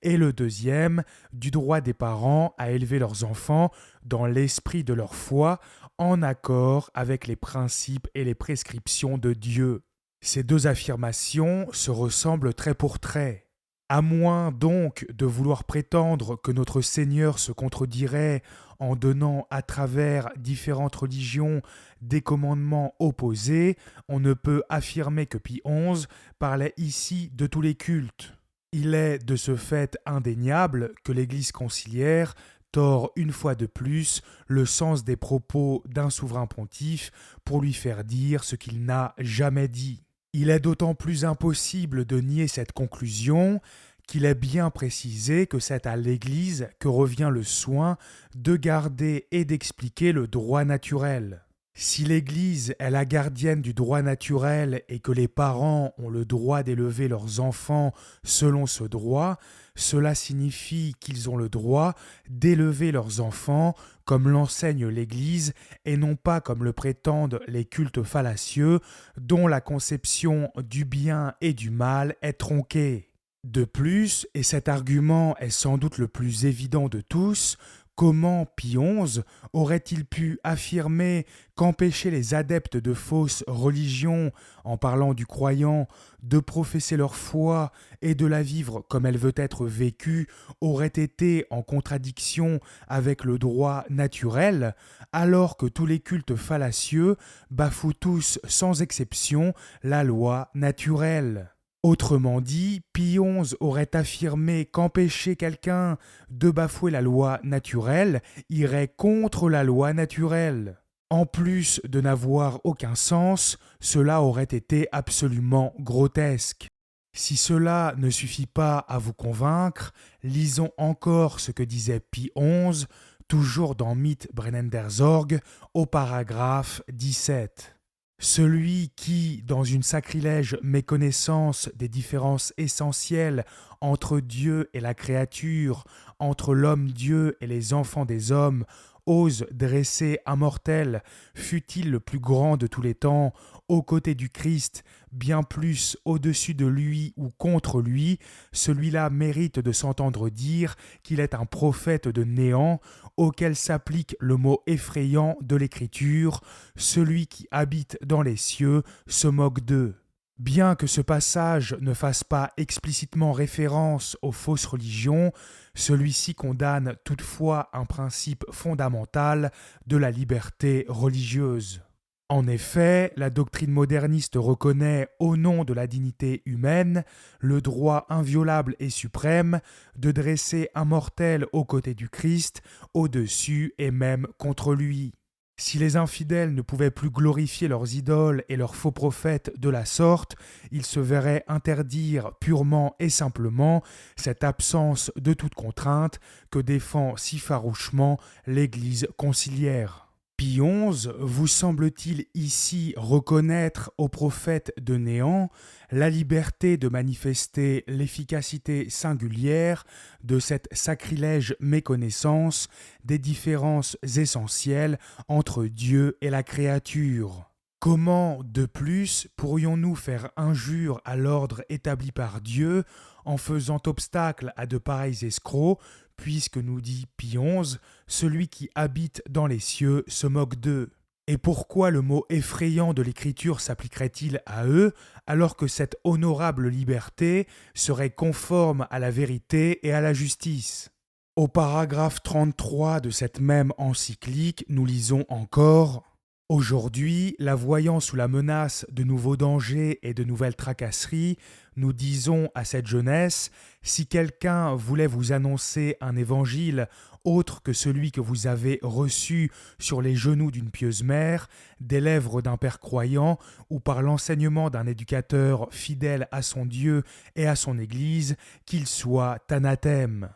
et le deuxième du droit des parents à élever leurs enfants dans l'esprit de leur foi, en accord avec les principes et les prescriptions de Dieu. Ces deux affirmations se ressemblent trait pour trait. À moins donc de vouloir prétendre que notre Seigneur se contredirait en donnant à travers différentes religions des commandements opposés, on ne peut affirmer que Pie XI parlait ici de tous les cultes. Il est de ce fait indéniable que l'Église conciliaire tord une fois de plus le sens des propos d'un souverain pontife pour lui faire dire ce qu'il n'a jamais dit. Il est d'autant plus impossible de nier cette conclusion qu'il est bien précisé que c'est à l'Église que revient le soin de garder et d'expliquer le droit naturel. Si l'Église est la gardienne du droit naturel et que les parents ont le droit d'élever leurs enfants selon ce droit, cela signifie qu'ils ont le droit d'élever leurs enfants comme l'enseigne l'Église et non pas comme le prétendent les cultes fallacieux dont la conception du bien et du mal est tronquée. De plus, et cet argument est sans doute le plus évident de tous, comment Pie XI aurait-il pu affirmer qu'empêcher les adeptes de fausses religions, en parlant du croyant, de professer leur foi et de la vivre comme elle veut être vécue, aurait été en contradiction avec le droit naturel, alors que tous les cultes fallacieux bafouent tous sans exception la loi naturelle? Autrement dit, Pie XI aurait affirmé qu'empêcher quelqu'un de bafouer la loi naturelle irait contre la loi naturelle. En plus de n'avoir aucun sens, cela aurait été absolument grotesque. Si cela ne suffit pas à vous convaincre, lisons encore ce que disait Pie XI, toujours dans Mythe Brennender Zorg, au paragraphe 17. Celui qui, dans une sacrilège méconnaissance des différences essentielles entre Dieu et la créature, entre l'homme-dieu et les enfants des hommes, ose dresser un mortel, fût-il le plus grand de tous les temps, aux côtés du Christ, bien plus au-dessus de lui ou contre lui, celui-là mérite de s'entendre dire qu'il est un prophète de néant, auquel s'applique le mot effrayant de l'Écriture, celui qui habite dans les cieux se moque d'eux. Bien que ce passage ne fasse pas explicitement référence aux fausses religions, celui-ci condamne toutefois un principe fondamental de la liberté religieuse. En effet, la doctrine moderniste reconnaît, au nom de la dignité humaine, le droit inviolable et suprême de dresser un mortel aux côtés du Christ, au-dessus et même contre lui. Si les infidèles ne pouvaient plus glorifier leurs idoles et leurs faux prophètes de la sorte, ils se verraient interdire purement et simplement cette absence de toute contrainte que défend si farouchement l'Église conciliaire. Pie XI vous semble-t-il ici reconnaître aux prophètes de néant la liberté de manifester l'efficacité singulière de cette sacrilège méconnaissance des différences essentielles entre Dieu et la créature? Comment, de plus, pourrions-nous faire injure à l'ordre établi par Dieu en faisant obstacle à de pareils escrocs, puisque nous dit Pie XI, celui qui habite dans les cieux se moque d'eux? Et pourquoi le mot effrayant de l'Écriture s'appliquerait-il à eux, alors que cette honorable liberté serait conforme à la vérité et à la justice? Au paragraphe 33 de cette même encyclique, nous lisons encore Aujourd'hui, la voyant sous la menace de nouveaux dangers et de nouvelles tracasseries, nous disons à cette jeunesse, si quelqu'un voulait vous annoncer un évangile autre que celui que vous avez reçu sur les genoux d'une pieuse mère, des lèvres d'un père croyant ou par l'enseignement d'un éducateur fidèle à son Dieu et à son Église, qu'il soit anathème.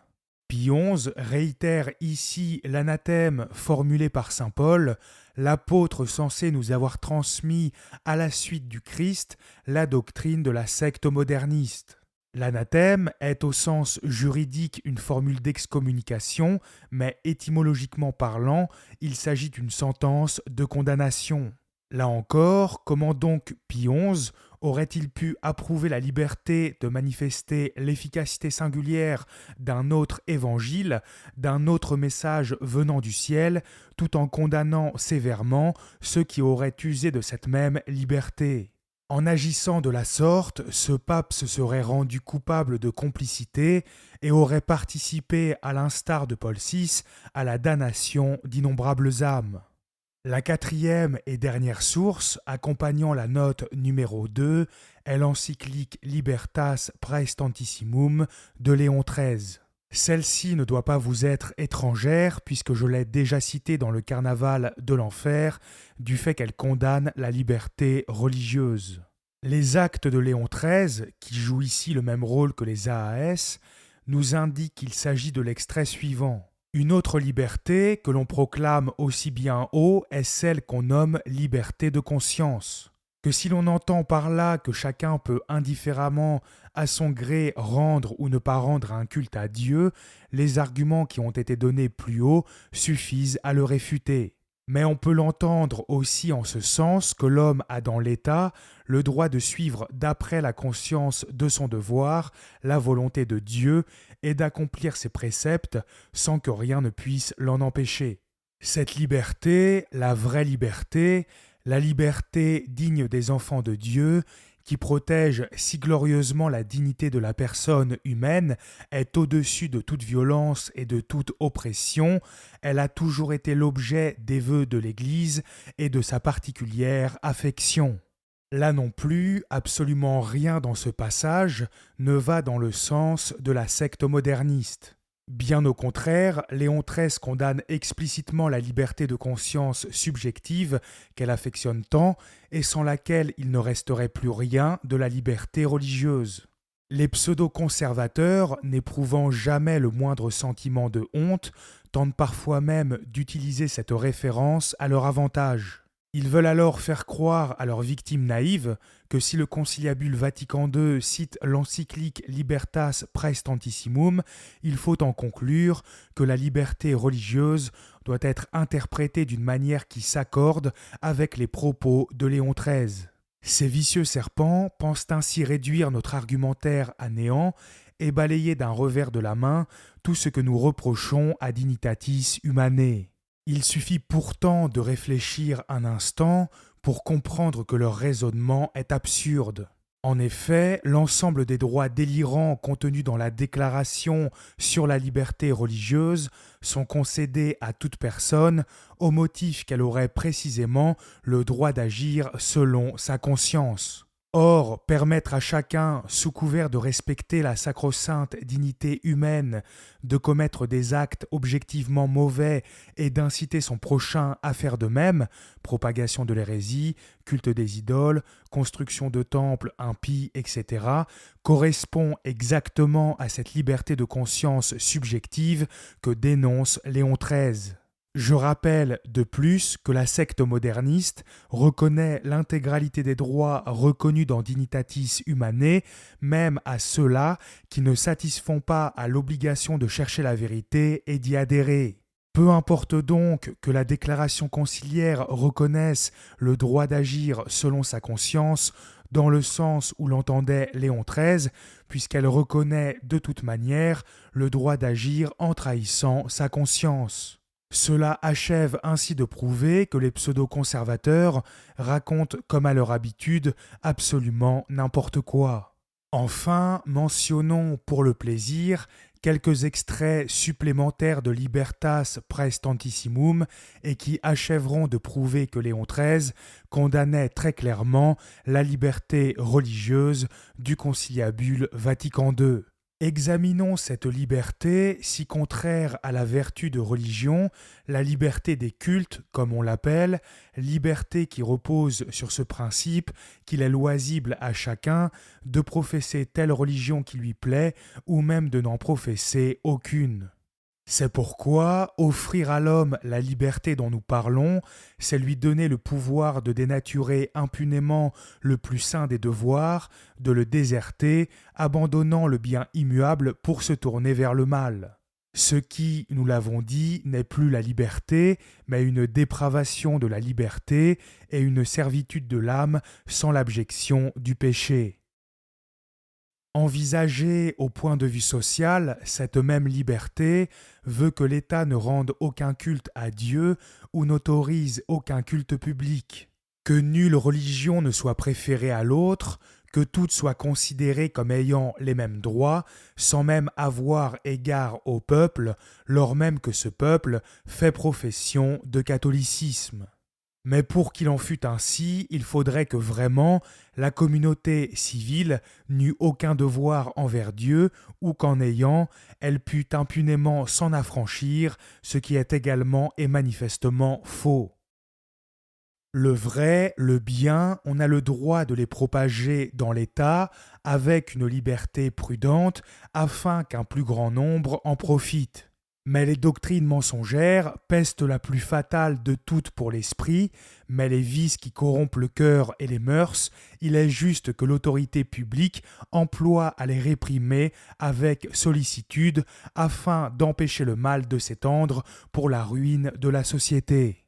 Pie XI réitère ici l'anathème formulé par saint Paul, l'apôtre censé nous avoir transmis à la suite du Christ la doctrine de la secte moderniste. L'anathème est au sens juridique une formule d'excommunication, mais étymologiquement parlant, il s'agit d'une sentence de condamnation. Là encore, comment donc Pie XI aurait-il pu approuver la liberté de manifester l'efficacité singulière d'un autre évangile, d'un autre message venant du ciel, tout en condamnant sévèrement ceux qui auraient usé de cette même liberté? En agissant de la sorte, ce pape se serait rendu coupable de complicité et aurait participé, à l'instar de Paul VI, à la damnation d'innombrables âmes. La quatrième et dernière source, accompagnant la note numéro 2, est l'encyclique Libertas Praestantissimum de Léon XIII. Celle-ci ne doit pas vous être étrangère, puisque je l'ai déjà citée dans le Carnaval de l'Enfer, du fait qu'elle condamne la liberté religieuse. Les actes de Léon XIII, qui jouent ici le même rôle que les AAS, nous indiquent qu'il s'agit de l'extrait suivant. Une autre liberté que l'on proclame aussi bien haut est celle qu'on nomme liberté de conscience. Que si l'on entend par là que chacun peut indifféremment, à son gré, rendre ou ne pas rendre un culte à Dieu, les arguments qui ont été donnés plus haut suffisent à le réfuter. Mais on peut l'entendre aussi en ce sens que l'homme a dans l'État le droit de suivre d'après la conscience de son devoir la volonté de Dieu et d'accomplir ses préceptes sans que rien ne puisse l'en empêcher. Cette liberté, la vraie liberté, la liberté digne des enfants de Dieu, qui protège si glorieusement la dignité de la personne humaine, est au-dessus de toute violence et de toute oppression. Elle a toujours été l'objet des vœux de l'Église et de sa particulière affection. Là non plus, absolument rien dans ce passage ne va dans le sens de la secte moderniste. Bien au contraire, Léon XIII condamne explicitement la liberté de conscience subjective qu'elle affectionne tant et sans laquelle il ne resterait plus rien de la liberté religieuse. Les pseudo-conservateurs, n'éprouvant jamais le moindre sentiment de honte, tentent parfois même d'utiliser cette référence à leur avantage. Ils veulent alors faire croire à leurs victimes naïves que si le conciliabule Vatican II cite l'encyclique Libertas Praestantissimum, il faut en conclure que la liberté religieuse doit être interprétée d'une manière qui s'accorde avec les propos de Léon XIII. Ces vicieux serpents pensent ainsi réduire notre argumentaire à néant et balayer d'un revers de la main tout ce que nous reprochons à Dignitatis Humanae. Il suffit pourtant de réfléchir un instant pour comprendre que leur raisonnement est absurde. En effet, l'ensemble des droits délirants contenus dans la Déclaration sur la liberté religieuse sont concédés à toute personne au motif qu'elle aurait précisément le droit d'agir selon sa conscience. Or, permettre à chacun, sous couvert de respecter la sacro-sainte dignité humaine, de commettre des actes objectivement mauvais et d'inciter son prochain à faire de même, propagation de l'hérésie, culte des idoles, construction de temples impies, etc., correspond exactement à cette liberté de conscience subjective que dénonce Léon XIII. Je rappelle de plus que la secte moderniste reconnaît l'intégralité des droits reconnus dans Dignitatis Humanae, même à ceux-là qui ne satisfont pas à l'obligation de chercher la vérité et d'y adhérer. Peu importe donc que la déclaration conciliaire reconnaisse le droit d'agir selon sa conscience, dans le sens où l'entendait Léon XIII, puisqu'elle reconnaît de toute manière le droit d'agir en trahissant sa conscience. Cela achève ainsi de prouver que les pseudo-conservateurs racontent, comme à leur habitude, absolument n'importe quoi. Enfin, mentionnons pour le plaisir quelques extraits supplémentaires de Libertas Praestantissimum et qui achèveront de prouver que Léon XIII condamnait très clairement la liberté religieuse du conciliabule Vatican II. Examinons cette liberté, si contraire à la vertu de religion, la liberté des cultes, comme on l'appelle, liberté qui repose sur ce principe qu'il est loisible à chacun de professer telle religion qui lui plaît ou même de n'en professer aucune. C'est pourquoi offrir à l'homme la liberté dont nous parlons, c'est lui donner le pouvoir de dénaturer impunément le plus saint des devoirs, de le déserter, abandonnant le bien immuable pour se tourner vers le mal. Ce qui, nous l'avons dit, n'est plus la liberté, mais une dépravation de la liberté et une servitude de l'âme sans l'abjection du péché. Envisagée au point de vue social, cette même liberté veut que l'État ne rende aucun culte à Dieu ou n'autorise aucun culte public, que nulle religion ne soit préférée à l'autre, que toutes soient considérées comme ayant les mêmes droits, sans même avoir égard au peuple, lors même que ce peuple fait profession de catholicisme. Mais pour qu'il en fût ainsi, il faudrait que vraiment la communauté civile n'eût aucun devoir envers Dieu ou qu'en ayant, elle pût impunément s'en affranchir, ce qui est également et manifestement faux. Le vrai, le bien, on a le droit de les propager dans l'État avec une liberté prudente afin qu'un plus grand nombre en profite. Mais les doctrines mensongères, peste la plus fatale de toutes pour l'esprit, mais les vices qui corrompent le cœur et les mœurs, il est juste que l'autorité publique emploie à les réprimer avec sollicitude afin d'empêcher le mal de s'étendre pour la ruine de la société.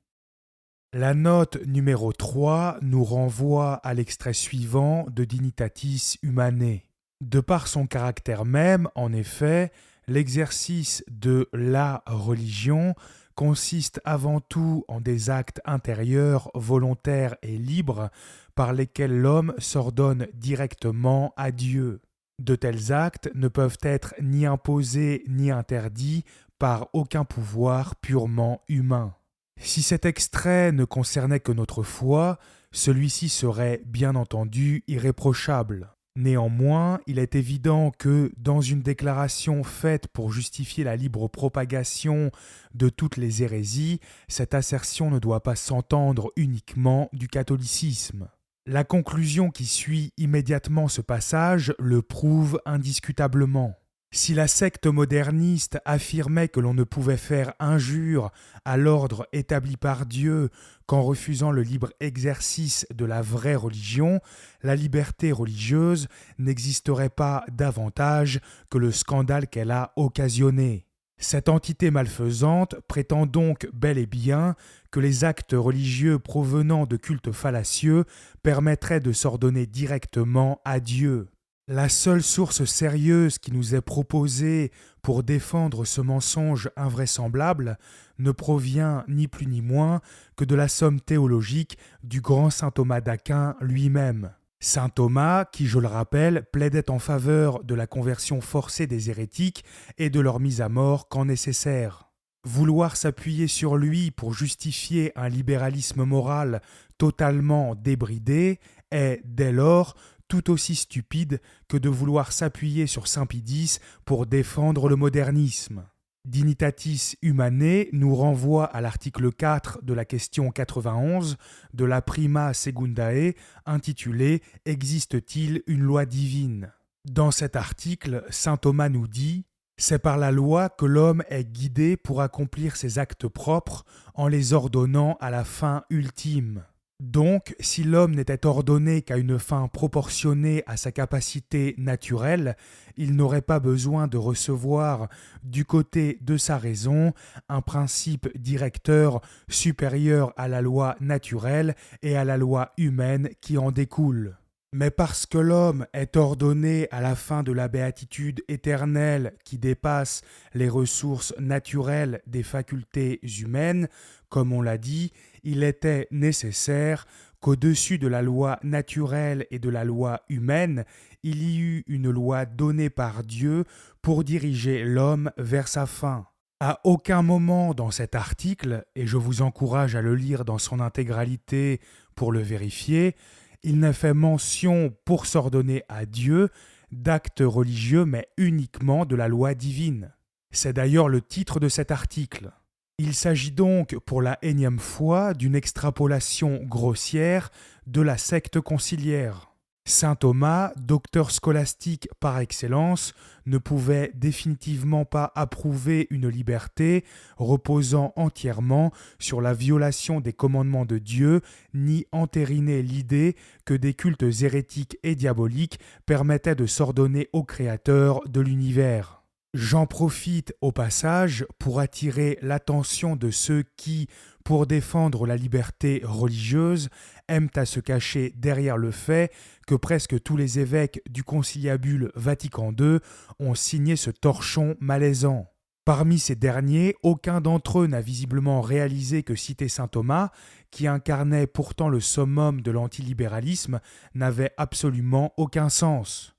La note numéro 3 nous renvoie à l'extrait suivant de Dignitatis Humanae. De par son caractère même, en effet, l'exercice de la religion consiste avant tout en des actes intérieurs, volontaires et libres par lesquels l'homme s'ordonne directement à Dieu. De tels actes ne peuvent être ni imposés ni interdits par aucun pouvoir purement humain. Si cet extrait ne concernait que notre foi, celui-ci serait bien entendu irréprochable. Néanmoins, il est évident que, dans une déclaration faite pour justifier la libre propagation de toutes les hérésies, cette assertion ne doit pas s'entendre uniquement du catholicisme. La conclusion qui suit immédiatement ce passage le prouve indiscutablement. Si la secte moderniste affirmait que l'on ne pouvait faire injure à l'ordre établi par Dieu qu'en refusant le libre exercice de la vraie religion, la liberté religieuse n'existerait pas davantage que le scandale qu'elle a occasionné. Cette entité malfaisante prétend donc bel et bien que les actes religieux provenant de cultes fallacieux permettraient de s'ordonner directement à Dieu. La seule source sérieuse qui nous est proposée pour défendre ce mensonge invraisemblable ne provient ni plus ni moins que de la somme théologique du grand saint Thomas d'Aquin lui-même. Saint Thomas, qui, je le rappelle, plaidait en faveur de la conversion forcée des hérétiques et de leur mise à mort quand nécessaire. Vouloir s'appuyer sur lui pour justifier un libéralisme moral totalement débridé est, dès lors, tout aussi stupide que de vouloir s'appuyer sur Saint Pie X pour défendre le modernisme. Dignitatis Humanae nous renvoie à l'article 4 de la question 91 de la Prima Secundae intitulée « Existe-t-il une loi divine ?» Dans cet article, saint Thomas nous dit « C'est par la loi que l'homme est guidé pour accomplir ses actes propres en les ordonnant à la fin ultime. » Donc, si l'homme n'était ordonné qu'à une fin proportionnée à sa capacité naturelle, il n'aurait pas besoin de recevoir du côté de sa raison un principe directeur supérieur à la loi naturelle et à la loi humaine qui en découle. Mais parce que l'homme est ordonné à la fin de la béatitude éternelle qui dépasse les ressources naturelles des facultés humaines, comme on l'a dit, il était nécessaire qu'au-dessus de la loi naturelle et de la loi humaine, il y eut une loi donnée par Dieu pour diriger l'homme vers sa fin. À aucun moment dans cet article, et je vous encourage à le lire dans son intégralité pour le vérifier, il n'est fait mention pour s'ordonner à Dieu d'actes religieux, mais uniquement de la loi divine. C'est d'ailleurs le titre de cet article. Il s'agit donc pour la énième fois d'une extrapolation grossière de la secte conciliaire. Saint Thomas, docteur scolastique par excellence, ne pouvait définitivement pas approuver une liberté reposant entièrement sur la violation des commandements de Dieu, ni entériner l'idée que des cultes hérétiques et diaboliques permettaient de s'ordonner au Créateur de l'univers. J'en profite au passage pour attirer l'attention de ceux qui, pour défendre la liberté religieuse, aiment à se cacher derrière le fait que presque tous les évêques du conciliabule Vatican II ont signé ce torchon malaisant. Parmi ces derniers, aucun d'entre eux n'a visiblement réalisé que citer saint Thomas, qui incarnait pourtant le summum de l'antilibéralisme, n'avait absolument aucun sens.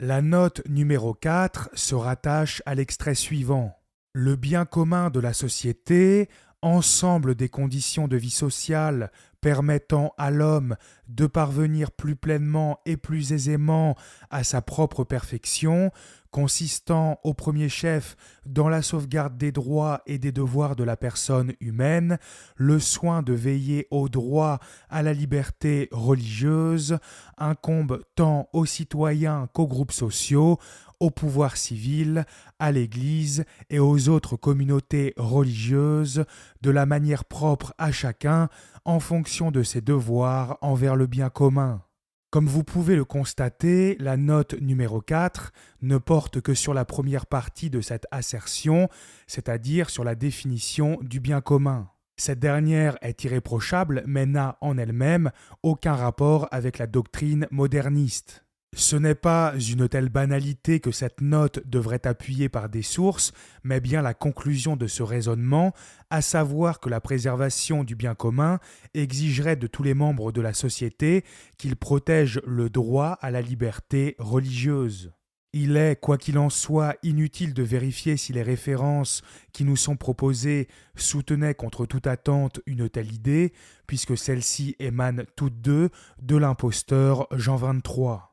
La note numéro 4 se rattache à l'extrait suivant. Le bien commun de la société, ensemble des conditions de vie sociale permettant à l'homme de parvenir plus pleinement et plus aisément à sa propre perfection, consistant au premier chef dans la sauvegarde des droits et des devoirs de la personne humaine, le soin de veiller au droit à la liberté religieuse incombe tant aux citoyens qu'aux groupes sociaux, au pouvoir civil, à l'Église et aux autres communautés religieuses, de la manière propre à chacun, en fonction de ses devoirs envers le bien commun. Comme vous pouvez le constater, la note numéro 4 ne porte que sur la première partie de cette assertion, c'est-à-dire sur la définition du bien commun. Cette dernière est irréprochable, mais n'a en elle-même aucun rapport avec la doctrine moderniste. Ce n'est pas une telle banalité que cette note devrait appuyer par des sources, mais bien la conclusion de ce raisonnement, à savoir que la préservation du bien commun exigerait de tous les membres de la société qu'ils protègent le droit à la liberté religieuse. Il est, quoi qu'il en soit, inutile de vérifier si les références qui nous sont proposées soutenaient contre toute attente une telle idée, puisque celles-ci émanent toutes deux de l'imposteur Jean 23.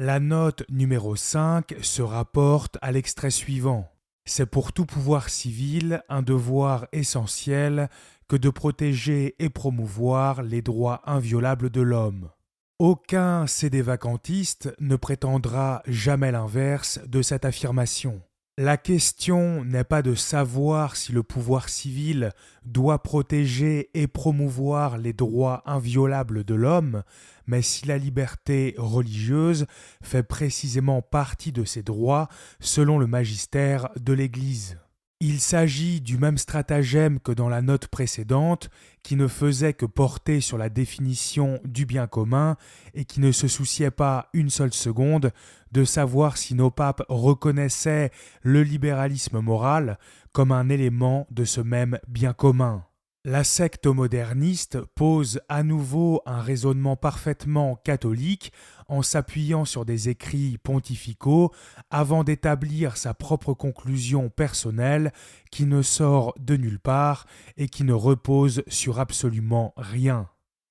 La note numéro 5 se rapporte à l'extrait suivant. C'est pour tout pouvoir civil un devoir essentiel que de protéger et promouvoir les droits inviolables de l'homme. Aucun sédévacantiste ne prétendra jamais l'inverse de cette affirmation. La question n'est pas de savoir si le pouvoir civil doit protéger et promouvoir les droits inviolables de l'homme, mais si la liberté religieuse fait précisément partie de ces droits selon le magistère de l'Église. Il s'agit du même stratagème que dans la note précédente, qui ne faisait que porter sur la définition du bien commun et qui ne se souciait pas une seule seconde de savoir si nos papes reconnaissaient le libéralisme moral comme un élément de ce même bien commun. La secte moderniste pose à nouveau un raisonnement parfaitement catholique en s'appuyant sur des écrits pontificaux avant d'établir sa propre conclusion personnelle qui ne sort de nulle part et qui ne repose sur absolument rien.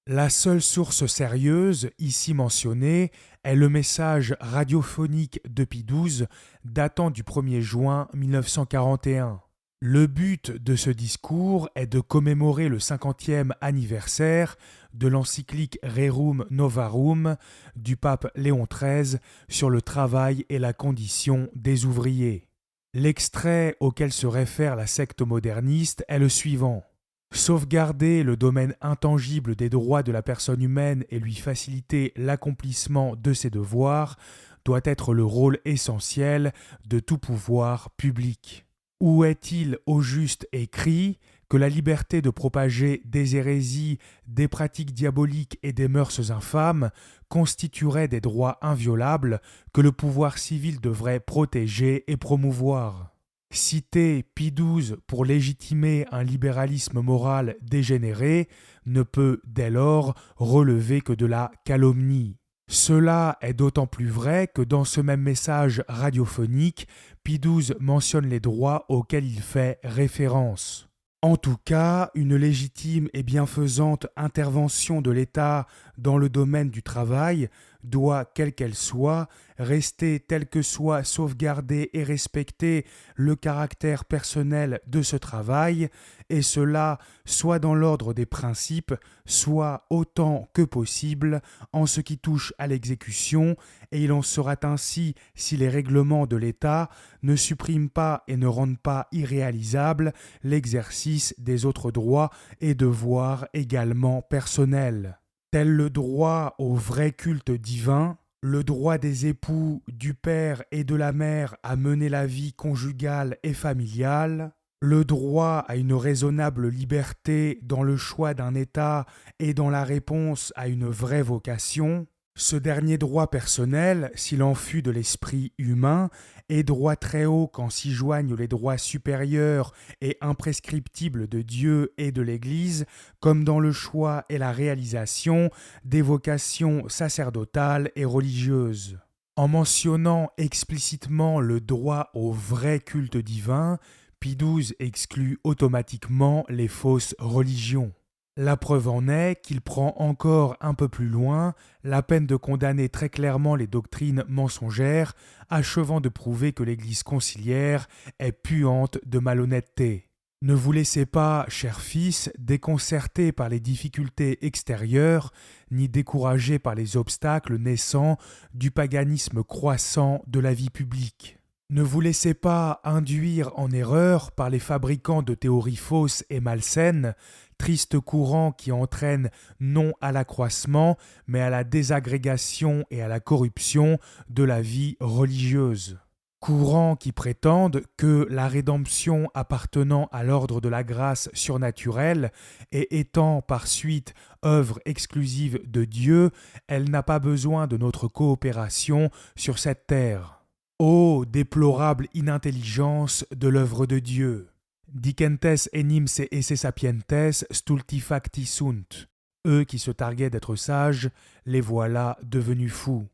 La seule source sérieuse, ici mentionnée, est le message radiophonique de Pie XII datant du 1er juin 1941. Le but de ce discours est de commémorer le 50e anniversaire de l'encyclique Rerum Novarum du pape Léon XIII sur le travail et la condition des ouvriers. L'extrait auquel se réfère la secte moderniste est le suivant. Sauvegarder le domaine intangible des droits de la personne humaine et lui faciliter l'accomplissement de ses devoirs doit être le rôle essentiel de tout pouvoir public. Où est-il au juste écrit que la liberté de propager des hérésies, des pratiques diaboliques et des mœurs infâmes constituerait des droits inviolables que le pouvoir civil devrait protéger et promouvoir? Citer Pie XII pour légitimer un libéralisme moral dégénéré ne peut dès lors relever que de la calomnie. Cela est d'autant plus vrai que dans ce même message radiophonique, Pie XII mentionne les droits auxquels il fait référence. En tout cas, une légitime et bienfaisante intervention de l'État dans le domaine du travail doit, quelle qu'elle soit, rester telle que soit sauvegardé et respecter le caractère personnel de ce travail, et cela soit dans l'ordre des principes, soit autant que possible en ce qui touche à l'exécution, et il en sera ainsi si les règlements de l'État ne suppriment pas et ne rendent pas irréalisable l'exercice des autres droits et devoirs également personnels, tels le droit au vrai culte divin, le droit des époux, du père et de la mère à mener la vie conjugale et familiale, le droit à une raisonnable liberté dans le choix d'un état et dans la réponse à une vraie vocation. Ce dernier droit personnel, s'il en fut de l'esprit humain, est droit très haut quand s'y joignent les droits supérieurs et imprescriptibles de Dieu et de l'Église, comme dans le choix et la réalisation des vocations sacerdotales et religieuses. En mentionnant explicitement le droit au vrai culte divin, Pie XII exclut automatiquement les fausses religions. La preuve en est qu'il prend encore un peu plus loin la peine de condamner très clairement les doctrines mensongères, achevant de prouver que l'Église conciliaire est puante de malhonnêteté. Ne vous laissez pas, cher fils, déconcerter par les difficultés extérieures, ni décourager par les obstacles naissants du paganisme croissant de la vie publique. Ne vous laissez pas induire en erreur par les fabricants de théories fausses et malsaines, triste courant qui entraîne non à l'accroissement, mais à la désagrégation et à la corruption de la vie religieuse. Courants qui prétendent que la rédemption appartenant à l'ordre de la grâce surnaturelle et étant par suite œuvre exclusive de Dieu, elle n'a pas besoin de notre coopération sur cette terre. Ô déplorable inintelligence de l'œuvre de Dieu! Dicentes enim se esse sapientes stultifacti sunt. Eux qui se targuaient d'être sages, les voilà devenus fous.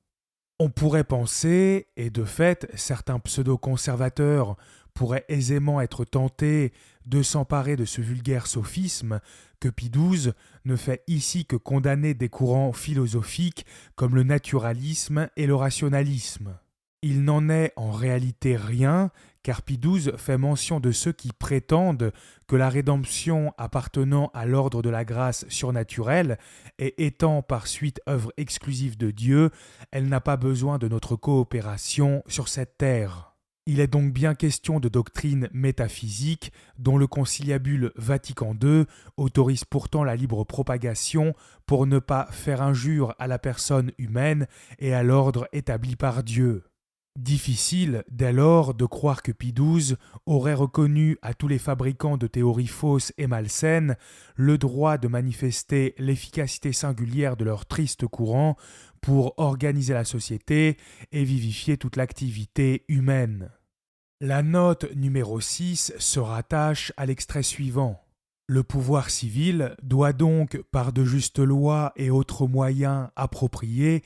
On pourrait penser, et de fait, certains pseudo-conservateurs pourraient aisément être tentés de s'emparer de ce vulgaire sophisme, que Pie XII ne fait ici que condamner des courants philosophiques comme le naturalisme et le rationalisme. Il n'en est en réalité rien, car Pie XII fait mention de ceux qui prétendent que la rédemption appartenant à l'ordre de la grâce surnaturelle et étant par suite œuvre exclusive de Dieu, elle n'a pas besoin de notre coopération sur cette terre. Il est donc bien question de doctrine métaphysique dont le conciliabule Vatican II autorise pourtant la libre propagation pour ne pas faire injure à la personne humaine et à l'ordre établi par Dieu. Difficile, dès lors, de croire que Pie XII aurait reconnu à tous les fabricants de théories fausses et malsaines le droit de manifester l'efficacité singulière de leur triste courant pour organiser la société et vivifier toute l'activité humaine. La note numéro 6 se rattache à l'extrait suivant. Le pouvoir civil doit donc, par de justes lois et autres moyens appropriés,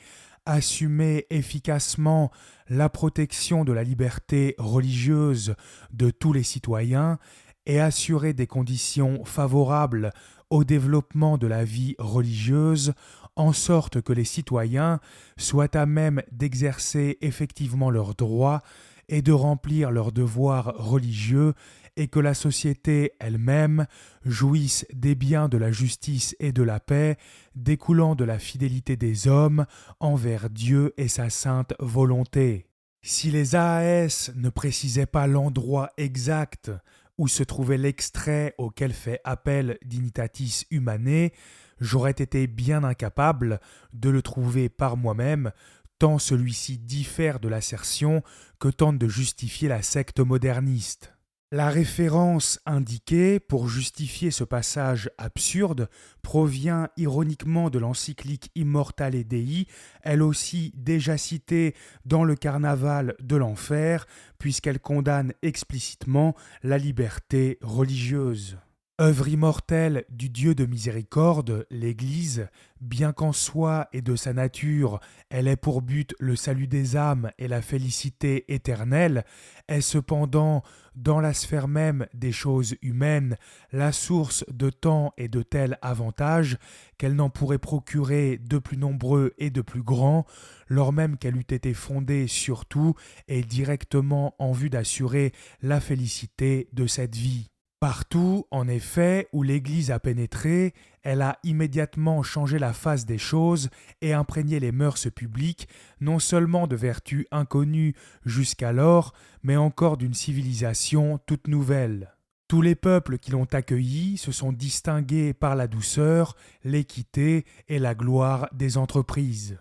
assumer efficacement la protection de la liberté religieuse de tous les citoyens et assurer des conditions favorables au développement de la vie religieuse, en sorte que les citoyens soient à même d'exercer effectivement leurs droits et de remplir leurs devoirs religieux, et que la société elle-même jouisse des biens de la justice et de la paix découlant de la fidélité des hommes envers Dieu et sa sainte volonté. Si les AAS ne précisaient pas l'endroit exact où se trouvait l'extrait auquel fait appel Dignitatis Humanae, j'aurais été bien incapable de le trouver par moi-même, tant celui-ci diffère de l'assertion que tente de justifier la secte moderniste. La référence indiquée pour justifier ce passage absurde provient ironiquement de l'encyclique Immortale Dei, elle aussi déjà citée dans le Carnaval de l'enfer, puisqu'elle condamne explicitement la liberté religieuse. Œuvre immortelle du Dieu de miséricorde, l'Église, bien qu'en soi et de sa nature, elle ait pour but le salut des âmes et la félicité éternelle, est cependant, dans la sphère même des choses humaines, la source de tant et de tels avantages qu'elle n'en pourrait procurer de plus nombreux et de plus grands, lors même qu'elle eût été fondée surtout et directement en vue d'assurer la félicité de cette vie. Partout, en effet, où l'Église a pénétré, elle a immédiatement changé la face des choses et imprégné les mœurs publiques, non seulement de vertus inconnues jusqu'alors, mais encore d'une civilisation toute nouvelle. Tous les peuples qui l'ont accueillie se sont distingués par la douceur, l'équité et la gloire des entreprises.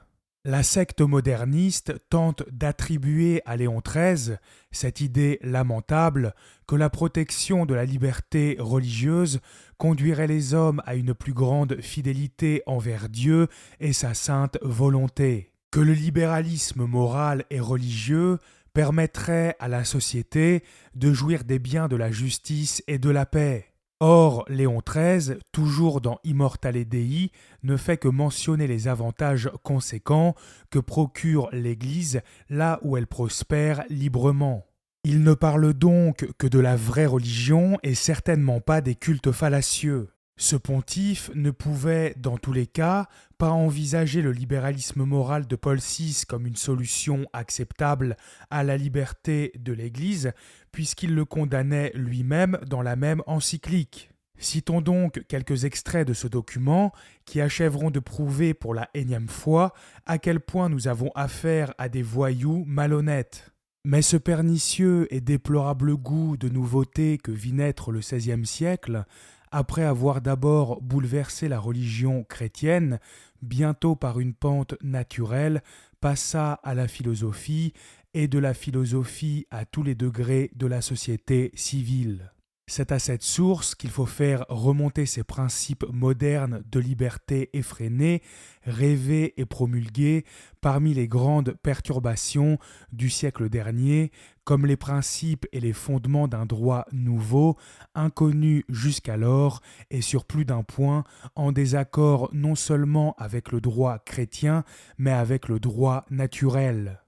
La secte moderniste tente d'attribuer à Léon XIII cette idée lamentable que la protection de la liberté religieuse conduirait les hommes à une plus grande fidélité envers Dieu et sa sainte volonté, que le libéralisme moral et religieux permettrait à la société de jouir des biens de la justice et de la paix. Or, Léon XIII, toujours dans Immortale Dei, ne fait que mentionner les avantages conséquents que procure l'Église là où elle prospère librement. Il ne parle donc que de la vraie religion et certainement pas des cultes fallacieux. Ce pontife ne pouvait, dans tous les cas, pas envisager le libéralisme moral de Paul VI comme une solution acceptable à la liberté de l'Église, puisqu'il le condamnait lui-même dans la même encyclique. Citons donc quelques extraits de ce document qui achèveront de prouver pour la énième fois à quel point nous avons affaire à des voyous malhonnêtes. Mais ce pernicieux et déplorable goût de nouveauté que vit naître le XVIe siècle, après avoir d'abord bouleversé la religion chrétienne, bientôt par une pente naturelle, passa à la philosophie et de la philosophie à tous les degrés de la société civile. C'est à cette source qu'il faut faire remonter ces principes modernes de liberté effrénée, rêvés et promulgués parmi les grandes perturbations du siècle dernier, comme les principes et les fondements d'un droit nouveau, inconnu jusqu'alors et sur plus d'un point en désaccord non seulement avec le droit chrétien, mais avec le droit naturel.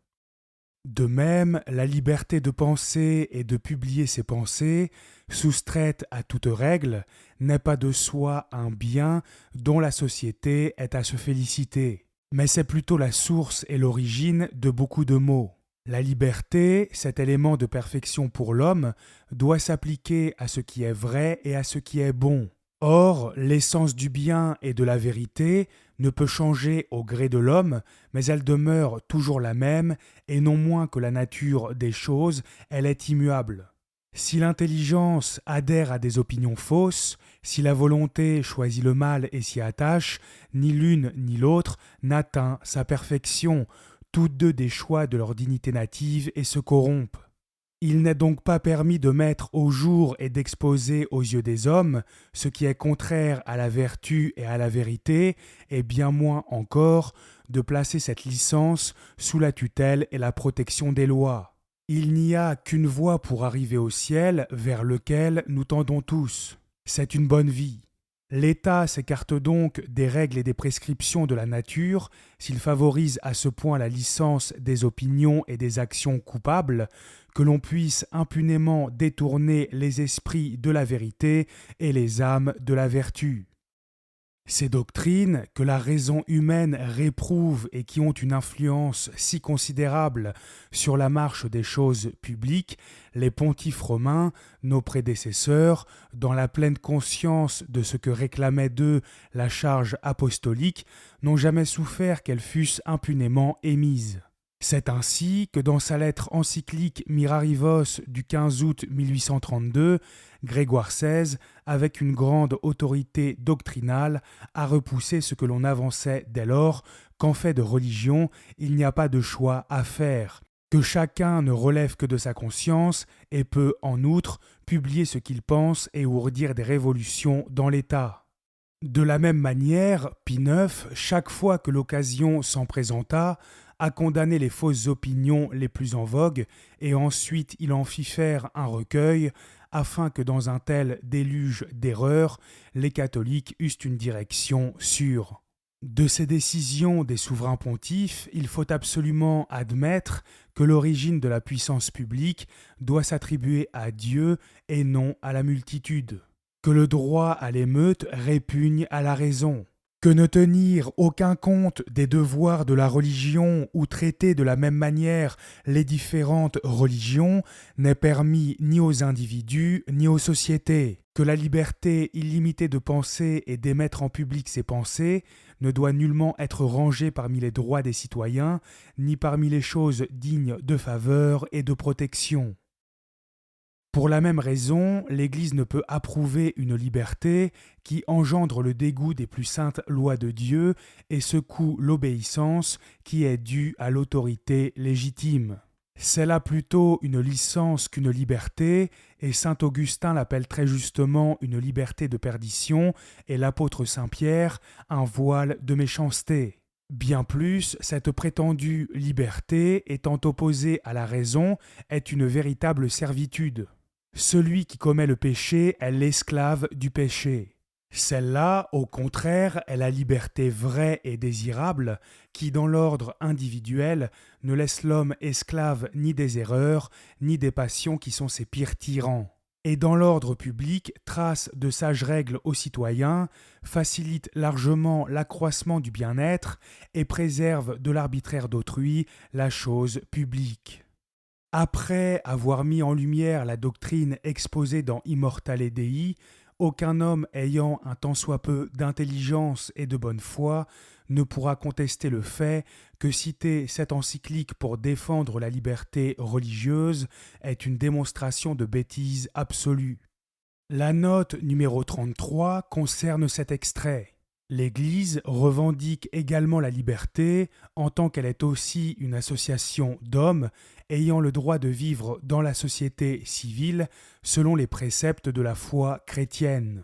De même, la liberté de penser et de publier ses pensées, soustraite à toute règle, n'est pas de soi un bien dont la société est à se féliciter, mais c'est plutôt la source et l'origine de beaucoup de maux. La liberté, cet élément de perfection pour l'homme, doit s'appliquer à ce qui est vrai et à ce qui est bon. Or, l'essence du bien et de la vérité ne peut changer au gré de l'homme, mais elle demeure toujours la même, et non moins que la nature des choses, elle est immuable. Si l'intelligence adhère à des opinions fausses, si la volonté choisit le mal et s'y attache, ni l'une ni l'autre n'atteint sa perfection, toutes deux des choix de leur dignité native et se corrompent. Il n'est donc pas permis de mettre au jour et d'exposer aux yeux des hommes ce qui est contraire à la vertu et à la vérité, et bien moins encore de placer cette licence sous la tutelle et la protection des lois. Il n'y a qu'une voie pour arriver au ciel vers lequel nous tendons tous. C'est une bonne vie. L'État s'écarte donc des règles et des prescriptions de la nature s'il favorise à ce point la licence des opinions et des actions coupables, que l'on puisse impunément détourner les esprits de la vérité et les âmes de la vertu. Ces doctrines que la raison humaine réprouve et qui ont une influence si considérable sur la marche des choses publiques, les pontifes romains, nos prédécesseurs, dans la pleine conscience de ce que réclamait d'eux la charge apostolique, n'ont jamais souffert qu'elles fussent impunément émises. C'est ainsi que dans sa lettre encyclique Mirarivos du 15 août 1832, Grégoire XVI, avec une grande autorité doctrinale, a repoussé ce que l'on avançait dès lors qu'en fait de religion, il n'y a pas de choix à faire, que chacun ne relève que de sa conscience et peut, en outre, publier ce qu'il pense et ourdir des révolutions dans l'État. De la même manière, Pie IX, chaque fois que l'occasion s'en présenta, a condamné les fausses opinions les plus en vogue, et ensuite il en fit faire un recueil, afin que dans un tel déluge d'erreurs, les catholiques eussent une direction sûre. De ces décisions des souverains pontifes, il faut absolument admettre que l'origine de la puissance publique doit s'attribuer à Dieu et non à la multitude, que le droit à l'émeute répugne à la raison, que ne tenir aucun compte des devoirs de la religion ou traiter de la même manière les différentes religions n'est permis ni aux individus ni aux sociétés, que la liberté illimitée de penser et d'émettre en public ses pensées ne doit nullement être rangée parmi les droits des citoyens, ni parmi les choses dignes de faveur et de protection. Pour la même raison, l'Église ne peut approuver une liberté qui engendre le dégoût des plus saintes lois de Dieu et secoue l'obéissance qui est due à l'autorité légitime. C'est là plutôt une licence qu'une liberté, et saint Augustin l'appelle très justement une liberté de perdition, et l'apôtre Saint Pierre un voile de méchanceté. Bien plus, cette prétendue liberté, étant opposée à la raison, est une véritable servitude. Celui qui commet le péché est l'esclave du péché. Celle-là, au contraire, est la liberté vraie et désirable qui, dans l'ordre individuel, ne laisse l'homme esclave ni des erreurs, ni des passions qui sont ses pires tyrans. Et dans l'ordre public, trace de sages règles aux citoyens, facilite largement l'accroissement du bien-être et préserve de l'arbitraire d'autrui la chose publique. Après avoir mis en lumière la doctrine exposée dans Immortale Dei, aucun homme ayant un tant soit peu d'intelligence et de bonne foi ne pourra contester le fait que citer cette encyclique pour défendre la liberté religieuse est une démonstration de bêtise absolue. La note numéro 33 concerne cet extrait. L'Église revendique également la liberté en tant qu'elle est aussi une association d'hommes ayant le droit de vivre dans la société civile selon les préceptes de la foi chrétienne.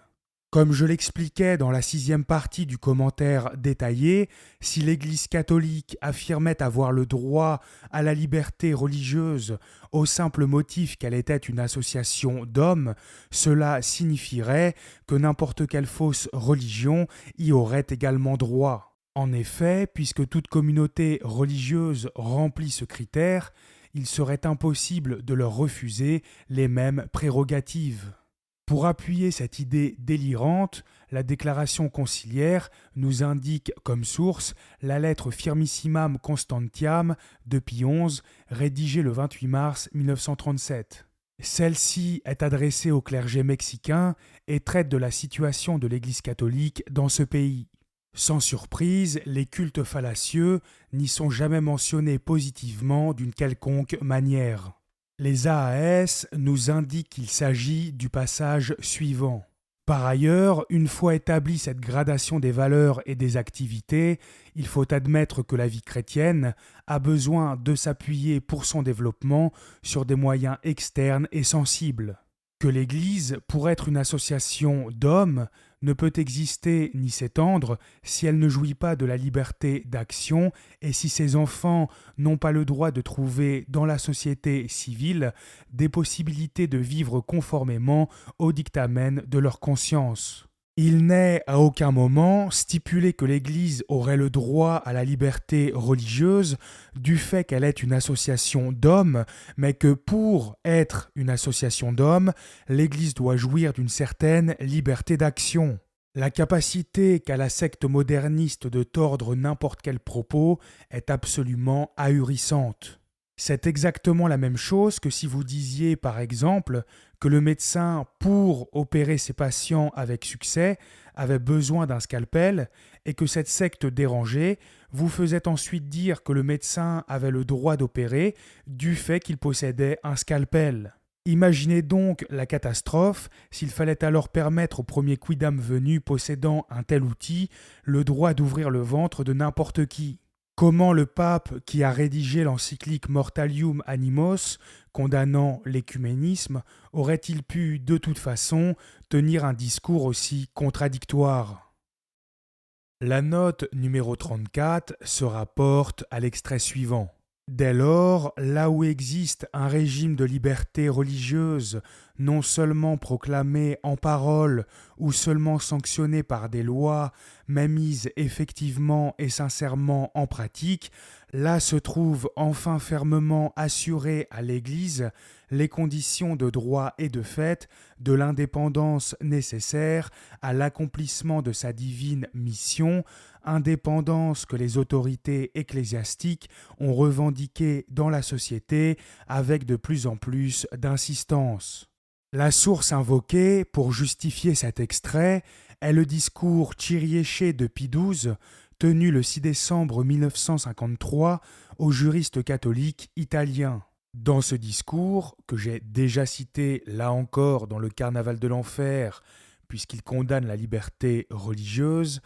Comme je l'expliquais dans la 6e partie du commentaire détaillé, si l'Église catholique affirmait avoir le droit à la liberté religieuse au simple motif qu'elle était une association d'hommes, cela signifierait que n'importe quelle fausse religion y aurait également droit. En effet, puisque toute communauté religieuse remplit ce critère, il serait impossible de leur refuser les mêmes prérogatives. Pour appuyer cette idée délirante, la déclaration conciliaire nous indique comme source la lettre Firmissimam Constantiam de Pie XI, rédigée le 28 mars 1937. Celle-ci est adressée au clergé mexicain et traite de la situation de l'Église catholique dans ce pays. Sans surprise, les cultes fallacieux n'y sont jamais mentionnés positivement d'une quelconque manière. Les AAS nous indiquent qu'il s'agit du passage suivant. Par ailleurs, une fois établie cette gradation des valeurs et des activités, il faut admettre que la vie chrétienne a besoin de s'appuyer pour son développement sur des moyens externes et sensibles. Que l'Église, pour être une association d'hommes, ne peut exister ni s'étendre si elle ne jouit pas de la liberté d'action et si ses enfants n'ont pas le droit de trouver dans la société civile des possibilités de vivre conformément aux dictamens de leur conscience. Il n'est à aucun moment stipulé que l'Église aurait le droit à la liberté religieuse du fait qu'elle est une association d'hommes, mais que pour être une association d'hommes, l'Église doit jouir d'une certaine liberté d'action. La capacité qu'a la secte moderniste de tordre n'importe quel propos est absolument ahurissante. C'est exactement la même chose que si vous disiez, par exemple, que le médecin, pour opérer ses patients avec succès, avait besoin d'un scalpel et que cette secte dérangée vous faisait ensuite dire que le médecin avait le droit d'opérer du fait qu'il possédait un scalpel. Imaginez donc la catastrophe s'il fallait alors permettre au premier quidam venu possédant un tel outil le droit d'ouvrir le ventre de n'importe qui. Comment le pape qui a rédigé l'encyclique Mortalium Animos, condamnant l'écuménisme, aurait-il pu, de toute façon, tenir un discours aussi contradictoire ? La note numéro 34 se rapporte à l'extrait suivant. Dès lors, là où existe un régime de liberté religieuse non seulement proclamé en parole ou seulement sanctionné par des lois, mais mise effectivement et sincèrement en pratique, là se trouvent enfin fermement assurées à l'Église les conditions de droit et de fait de l'indépendance nécessaire à l'accomplissement de sa divine mission, indépendance que les autorités ecclésiastiques ont revendiquée dans la société avec de plus en plus d'insistance. La source invoquée pour justifier cet extrait est le discours Kyriéché de Pie XII, tenu le 6 décembre 1953 aux juristes catholiques italiens. Dans ce discours, que j'ai déjà cité là encore dans le Carnaval de l'Enfer, puisqu'il condamne la liberté religieuse,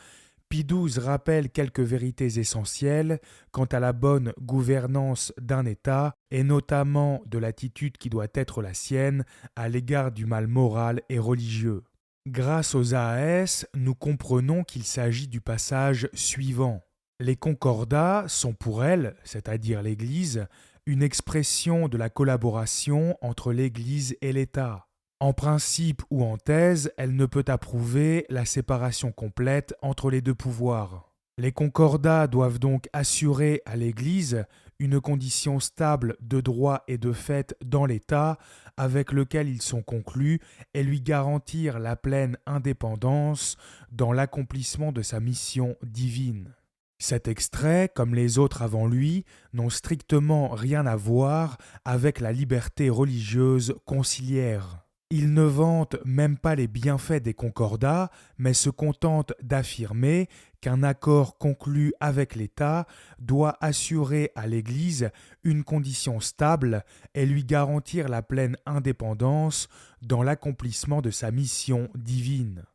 Pie XII rappelle quelques vérités essentielles quant à la bonne gouvernance d'un État et notamment de l'attitude qui doit être la sienne à l'égard du mal moral et religieux. Grâce aux AAS, nous comprenons qu'il s'agit du passage suivant. Les concordats sont pour elle, c'est-à-dire l'Église, une expression de la collaboration entre l'Église et l'État. En principe ou en thèse, elle ne peut approuver la séparation complète entre les deux pouvoirs. Les concordats doivent donc assurer à l'Église une condition stable de droit et de fait dans l'État avec lequel ils sont conclus et lui garantir la pleine indépendance dans l'accomplissement de sa mission divine. Cet extrait, comme les autres avant lui, n'ont strictement rien à voir avec la liberté religieuse conciliaire. Il ne vante même pas les bienfaits des concordats, mais se contente d'affirmer qu'un accord conclu avec l'État doit assurer à l'Église une condition stable et lui garantir la pleine indépendance dans l'accomplissement de sa mission divine.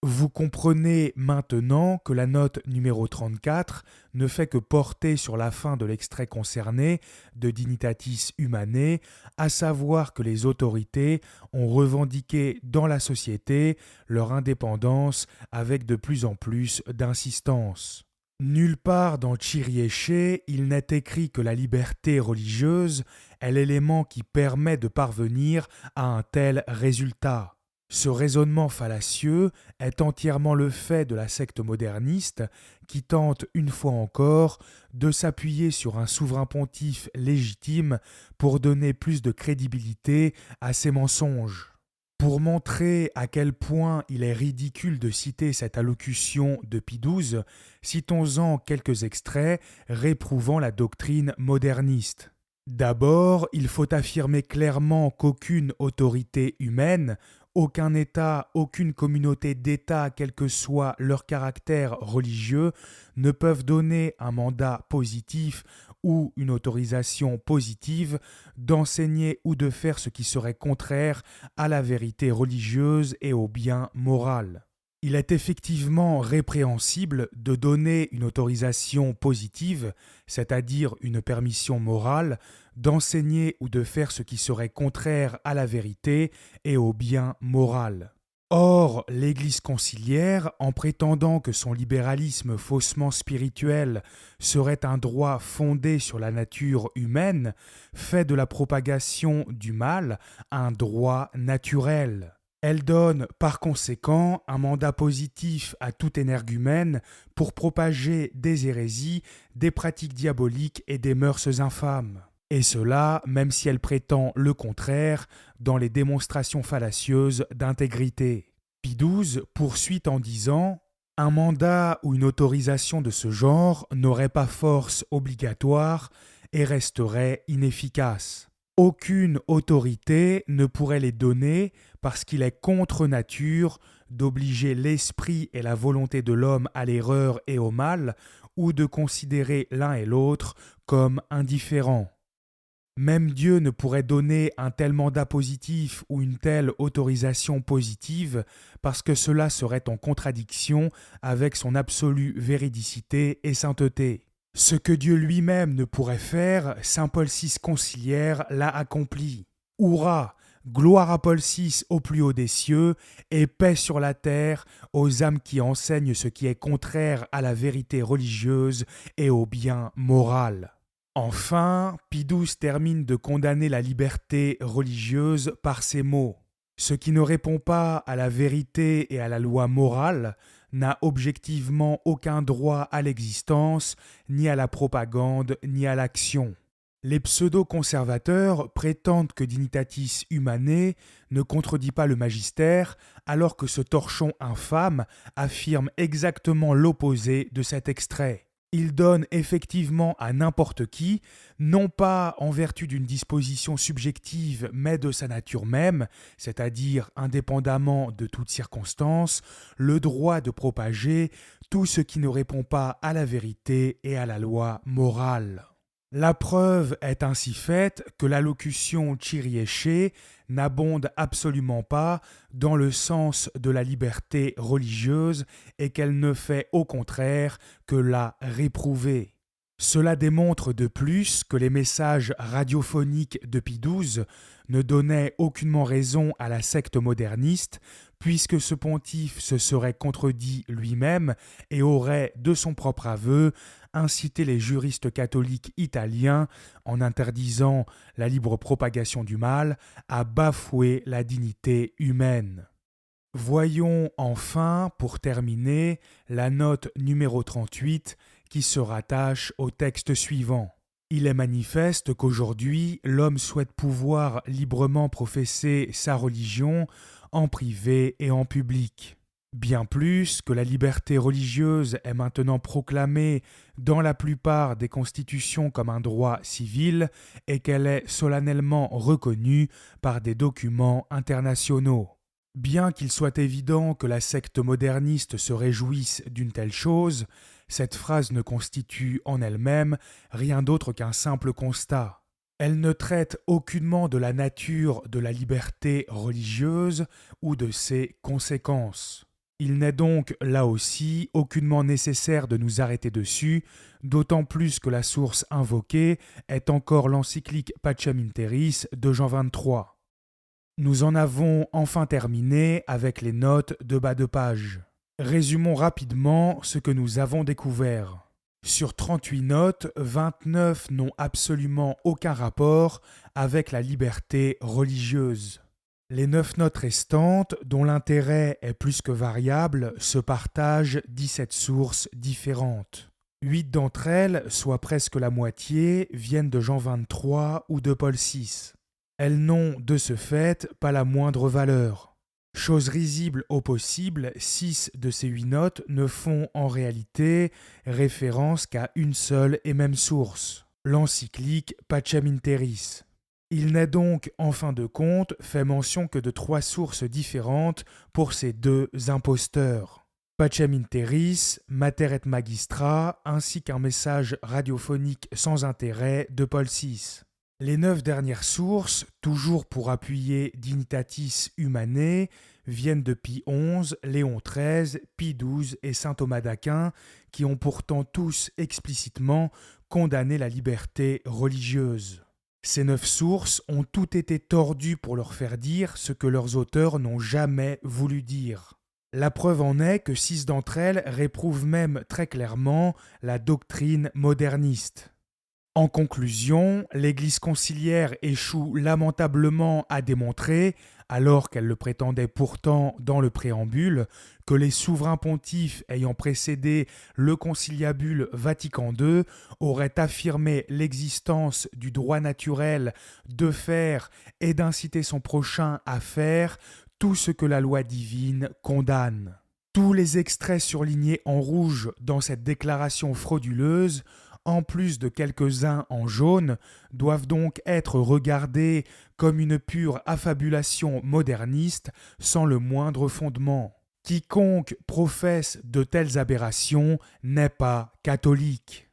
Vous comprenez maintenant que la note numéro 34 ne fait que porter sur la fin de l'extrait concerné de Dignitatis Humanae, à savoir que les autorités ont revendiqué dans la société leur indépendance avec de plus en plus d'insistance. Nulle part dans Kyriéché il n'est écrit que la liberté religieuse est l'élément qui permet de parvenir à un tel résultat. Ce raisonnement fallacieux est entièrement le fait de la secte moderniste qui tente une fois encore de s'appuyer sur un souverain pontife légitime pour donner plus de crédibilité à ses mensonges. Pour montrer à quel point il est ridicule de citer cette allocution de Pie XII, citons-en quelques extraits réprouvant la doctrine moderniste. D'abord, il faut affirmer clairement qu'aucune autorité humaine, aucun État, aucune communauté d'États, quel que soit leur caractère religieux, ne peuvent donner un mandat positif ou une autorisation positive d'enseigner ou de faire ce qui serait contraire à la vérité religieuse et au bien moral. Il est effectivement répréhensible de donner une autorisation positive, c'est-à-dire une permission morale, d'enseigner ou de faire ce qui serait contraire à la vérité et au bien moral. Or, l'Église conciliaire, en prétendant que son libéralisme faussement spirituel serait un droit fondé sur la nature humaine, fait de la propagation du mal un droit naturel. Elle donne par conséquent un mandat positif à tout énergumène pour propager des hérésies, des pratiques diaboliques et des mœurs infâmes. Et cela, même si elle prétend le contraire, dans les démonstrations fallacieuses d'intégrité. Pie XII poursuit en disant « Un mandat ou une autorisation de ce genre n'aurait pas force obligatoire et resterait inefficace. Aucune autorité ne pourrait les donner parce qu'il est contre nature d'obliger l'esprit et la volonté de l'homme à l'erreur et au mal, ou de considérer l'un et l'autre comme indifférents. Même Dieu ne pourrait donner un tel mandat positif ou une telle autorisation positive parce que cela serait en contradiction avec son absolue véridicité et sainteté. Ce que Dieu lui-même ne pourrait faire, saint Paul VI conciliaire l'a accompli. Hourra! Gloire à Paul VI au plus haut des cieux, et paix sur la terre aux âmes qui enseignent ce qui est contraire à la vérité religieuse et au bien moral. Enfin, Pie XII termine de condamner la liberté religieuse par ces mots. Ce qui ne répond pas à la vérité et à la loi morale n'a objectivement aucun droit à l'existence, ni à la propagande, ni à l'action. Les pseudo-conservateurs prétendent que Dignitatis Humanae ne contredit pas le magistère, alors que ce torchon infâme affirme exactement l'opposé de cet extrait. Il donne effectivement à n'importe qui, non pas en vertu d'une disposition subjective, mais de sa nature même, c'est-à-dire indépendamment de toute circonstance, le droit de propager tout ce qui ne répond pas à la vérité et à la loi morale. La preuve est ainsi faite que l'allocution Kyriéché n'abonde absolument pas dans le sens de la liberté religieuse et qu'elle ne fait au contraire que la réprouver. Cela démontre de plus que les messages radiophoniques de Pie XII ne donnaient aucunement raison à la secte moderniste, puisque ce pontife se serait contredit lui-même et aurait, de son propre aveu, incité les juristes catholiques italiens, en interdisant la libre propagation du mal, à bafouer la dignité humaine. Voyons enfin, pour terminer, la note numéro 38 qui se rattache au texte suivant. Il est manifeste qu'aujourd'hui, l'homme souhaite pouvoir librement professer sa religion en privé et en public. Bien plus que la liberté religieuse est maintenant proclamée dans la plupart des constitutions comme un droit civil et qu'elle est solennellement reconnue par des documents internationaux. Bien qu'il soit évident que la secte moderniste se réjouisse d'une telle chose, cette phrase ne constitue en elle-même rien d'autre qu'un simple constat. Elle ne traite aucunement de la nature de la liberté religieuse ou de ses conséquences. Il n'est donc, là aussi, aucunement nécessaire de nous arrêter dessus, d'autant plus que la source invoquée est encore l'encyclique Pacem in Terris de Jean XXIII. Nous en avons enfin terminé avec les notes de bas de page. Résumons rapidement ce que nous avons découvert. Sur 38 notes, 29 n'ont absolument aucun rapport avec la liberté religieuse. Les 9 notes restantes, dont l'intérêt est plus que variable, se partagent 17 sources différentes. 8 d'entre elles, soit presque la moitié, viennent de Jean XXIII ou de Paul VI. Elles n'ont, de ce fait, pas la moindre valeur. Chose risible au possible, 6 de ces 8 notes ne font en réalité référence qu'à une seule et même source, l'encyclique Pacem in Terris. Il n'est donc, en fin de compte, fait mention que de 3 sources différentes pour ces deux imposteurs. Pacem in Terris, Mater et Magistra, ainsi qu'un message radiophonique sans intérêt de Paul VI. Les 9 dernières sources, toujours pour appuyer Dignitatis Humanae, viennent de Pie XI, Léon XIII, Pie XII et saint Thomas d'Aquin, qui ont pourtant tous explicitement condamné la liberté religieuse. Ces 9 sources ont toutes été tordues pour leur faire dire ce que leurs auteurs n'ont jamais voulu dire. La preuve en est que 6 d'entre elles réprouvent même très clairement la doctrine moderniste. En conclusion, l'Église conciliaire échoue lamentablement à démontrer, alors qu'elle le prétendait pourtant dans le préambule, que les souverains pontifes ayant précédé le conciliabule Vatican II auraient affirmé l'existence du droit naturel de faire et d'inciter son prochain à faire tout ce que la loi divine condamne. Tous les extraits surlignés en rouge dans cette déclaration frauduleuse, en plus de quelques-uns en jaune, doivent donc être regardés comme une pure affabulation moderniste sans le moindre fondement. Quiconque professe de telles aberrations n'est pas catholique.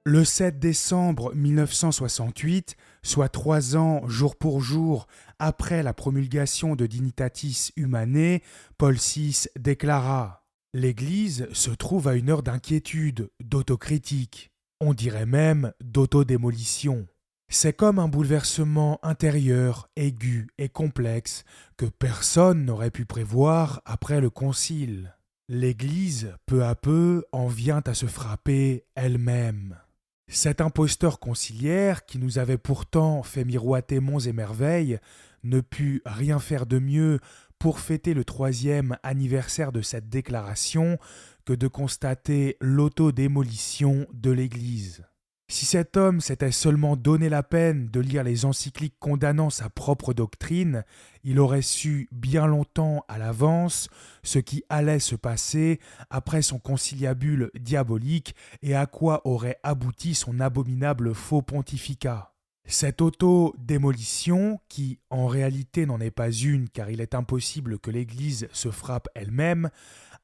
Le 7 décembre 1968, soit 3 ans jour pour jour après la promulgation de Dignitatis Humanae, Paul VI déclara « L'Église se trouve à une heure d'inquiétude, d'autocritique, on dirait même d'autodémolition. C'est comme un bouleversement intérieur, aigu et complexe que personne n'aurait pu prévoir après le concile. L'Église, peu à peu, en vient à se frapper elle-même. Cet imposteur conciliaire, qui nous avait pourtant fait miroiter monts et merveilles, ne put rien faire de mieux pour fêter le 3e anniversaire de cette déclaration que de constater l'autodémolition de l'Église. Si cet homme s'était seulement donné la peine de lire les encycliques condamnant sa propre doctrine, il aurait su bien longtemps à l'avance ce qui allait se passer après son conciliabule diabolique et à quoi aurait abouti son abominable faux pontificat. Cette auto-démolition, qui en réalité n'en est pas une car il est impossible que l'Église se frappe elle-même,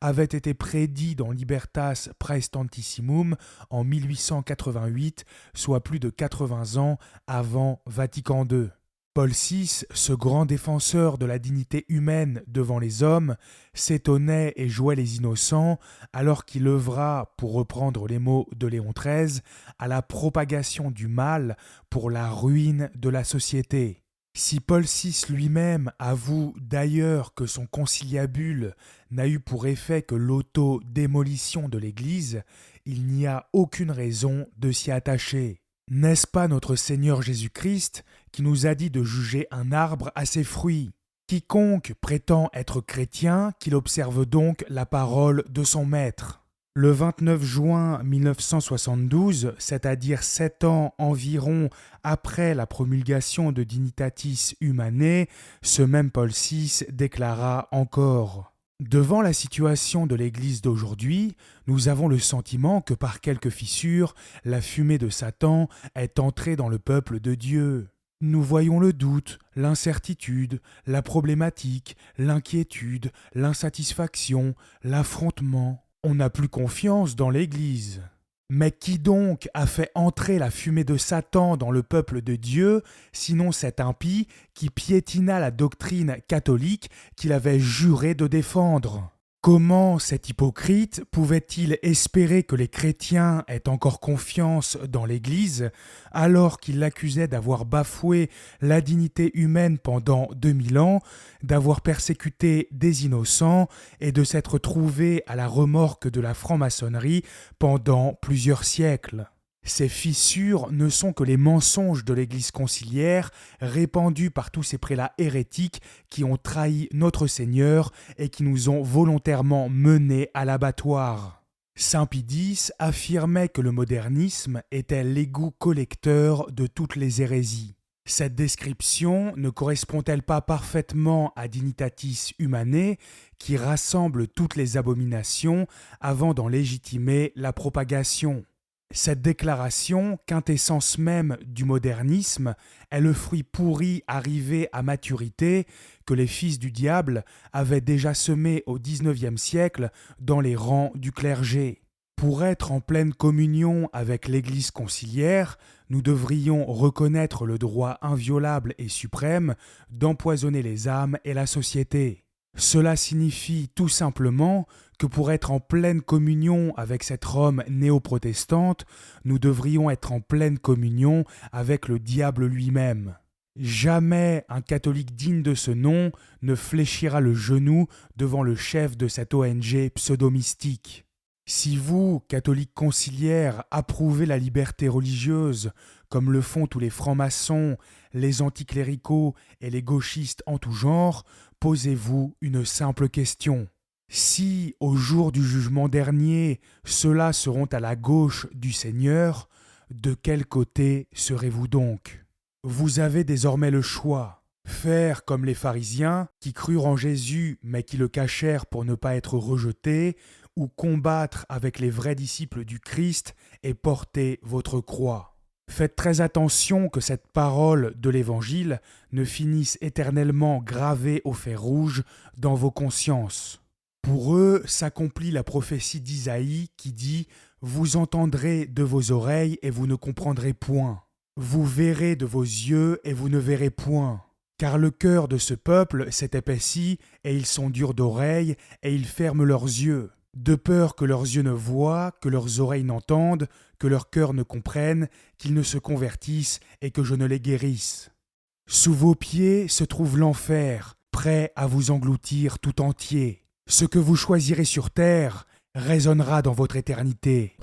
avait été prédit dans Libertas Praestantissimum en 1888, soit plus de 80 ans avant Vatican II. Paul VI, ce grand défenseur de la dignité humaine devant les hommes, s'étonnait et jouait les innocents alors qu'il œuvra, pour reprendre les mots de Léon XIII, à la propagation du mal pour la ruine de la société. Si Paul VI lui-même avoue d'ailleurs que son conciliabule n'a eu pour effet que l'auto-démolition de l'Église, il n'y a aucune raison de s'y attacher. N'est-ce pas notre Seigneur Jésus-Christ qui nous a dit de juger un arbre à ses fruits? Quiconque prétend être chrétien, qu'il observe donc la parole de son maître. Le 29 juin 1972, c'est-à-dire 7 ans environ après la promulgation de Dignitatis Humanae, ce même Paul VI déclara encore: « Devant la situation de l'Église d'aujourd'hui, nous avons le sentiment que par quelques fissures, la fumée de Satan est entrée dans le peuple de Dieu. Nous voyons le doute, l'incertitude, la problématique, l'inquiétude, l'insatisfaction, l'affrontement. On n'a plus confiance dans l'Église. Mais qui donc a fait entrer la fumée de Satan dans le peuple de Dieu, sinon cet impie qui piétina la doctrine catholique qu'il avait juré de défendre ? Comment cet hypocrite pouvait-il espérer que les chrétiens aient encore confiance dans l'Église alors qu'il l'accusait d'avoir bafoué la dignité humaine pendant 2000 ans, d'avoir persécuté des innocents et de s'être trouvé à la remorque de la franc-maçonnerie pendant plusieurs siècles ? Ces fissures ne sont que les mensonges de l'Église conciliaire répandus par tous ces prélats hérétiques qui ont trahi notre Seigneur et qui nous ont volontairement menés à l'abattoir. Saint Pie X affirmait que le modernisme était l'égout collecteur de toutes les hérésies. Cette description ne correspond-elle pas parfaitement à Dignitatis Humanae, qui rassemble toutes les abominations avant d'en légitimer la propagation ? Cette déclaration, quintessence même du modernisme, est le fruit pourri arrivé à maturité que les fils du diable avaient déjà semé au XIXe siècle dans les rangs du clergé. Pour être en pleine communion avec l'Église conciliaire, nous devrions reconnaître le droit inviolable et suprême d'empoisonner les âmes et la société. Cela signifie tout simplement que pour être en pleine communion avec cette Rome néo-protestante, nous devrions être en pleine communion avec le diable lui-même. Jamais un catholique digne de ce nom ne fléchira le genou devant le chef de cette ONG pseudo-mystique. Si vous, catholiques conciliaires, approuvez la liberté religieuse, comme le font tous les francs-maçons, les anticléricaux et les gauchistes en tout genre, posez-vous une simple question. Si, au jour du jugement dernier, ceux-là seront à la gauche du Seigneur, de quel côté serez-vous donc ? Vous avez désormais le choix. Faire comme les pharisiens, qui crurent en Jésus mais qui le cachèrent pour ne pas être rejetés, ou combattre avec les vrais disciples du Christ et porter votre croix. Faites très attention que cette parole de l'Évangile ne finisse éternellement gravée au fer rouge dans vos consciences. Pour eux s'accomplit la prophétie d'Isaïe qui dit « Vous entendrez de vos oreilles et vous ne comprendrez point. Vous verrez de vos yeux et vous ne verrez point. Car le cœur de ce peuple s'est épaissi et ils sont durs d'oreilles et ils ferment leurs yeux. de peur que leurs yeux ne voient, que leurs oreilles n'entendent, que leur cœur ne comprenne, qu'ils ne se convertissent et que je ne les guérisse. Sous vos pieds se trouve l'enfer, prêt à vous engloutir tout entier. Ce que vous choisirez sur terre résonnera dans votre éternité.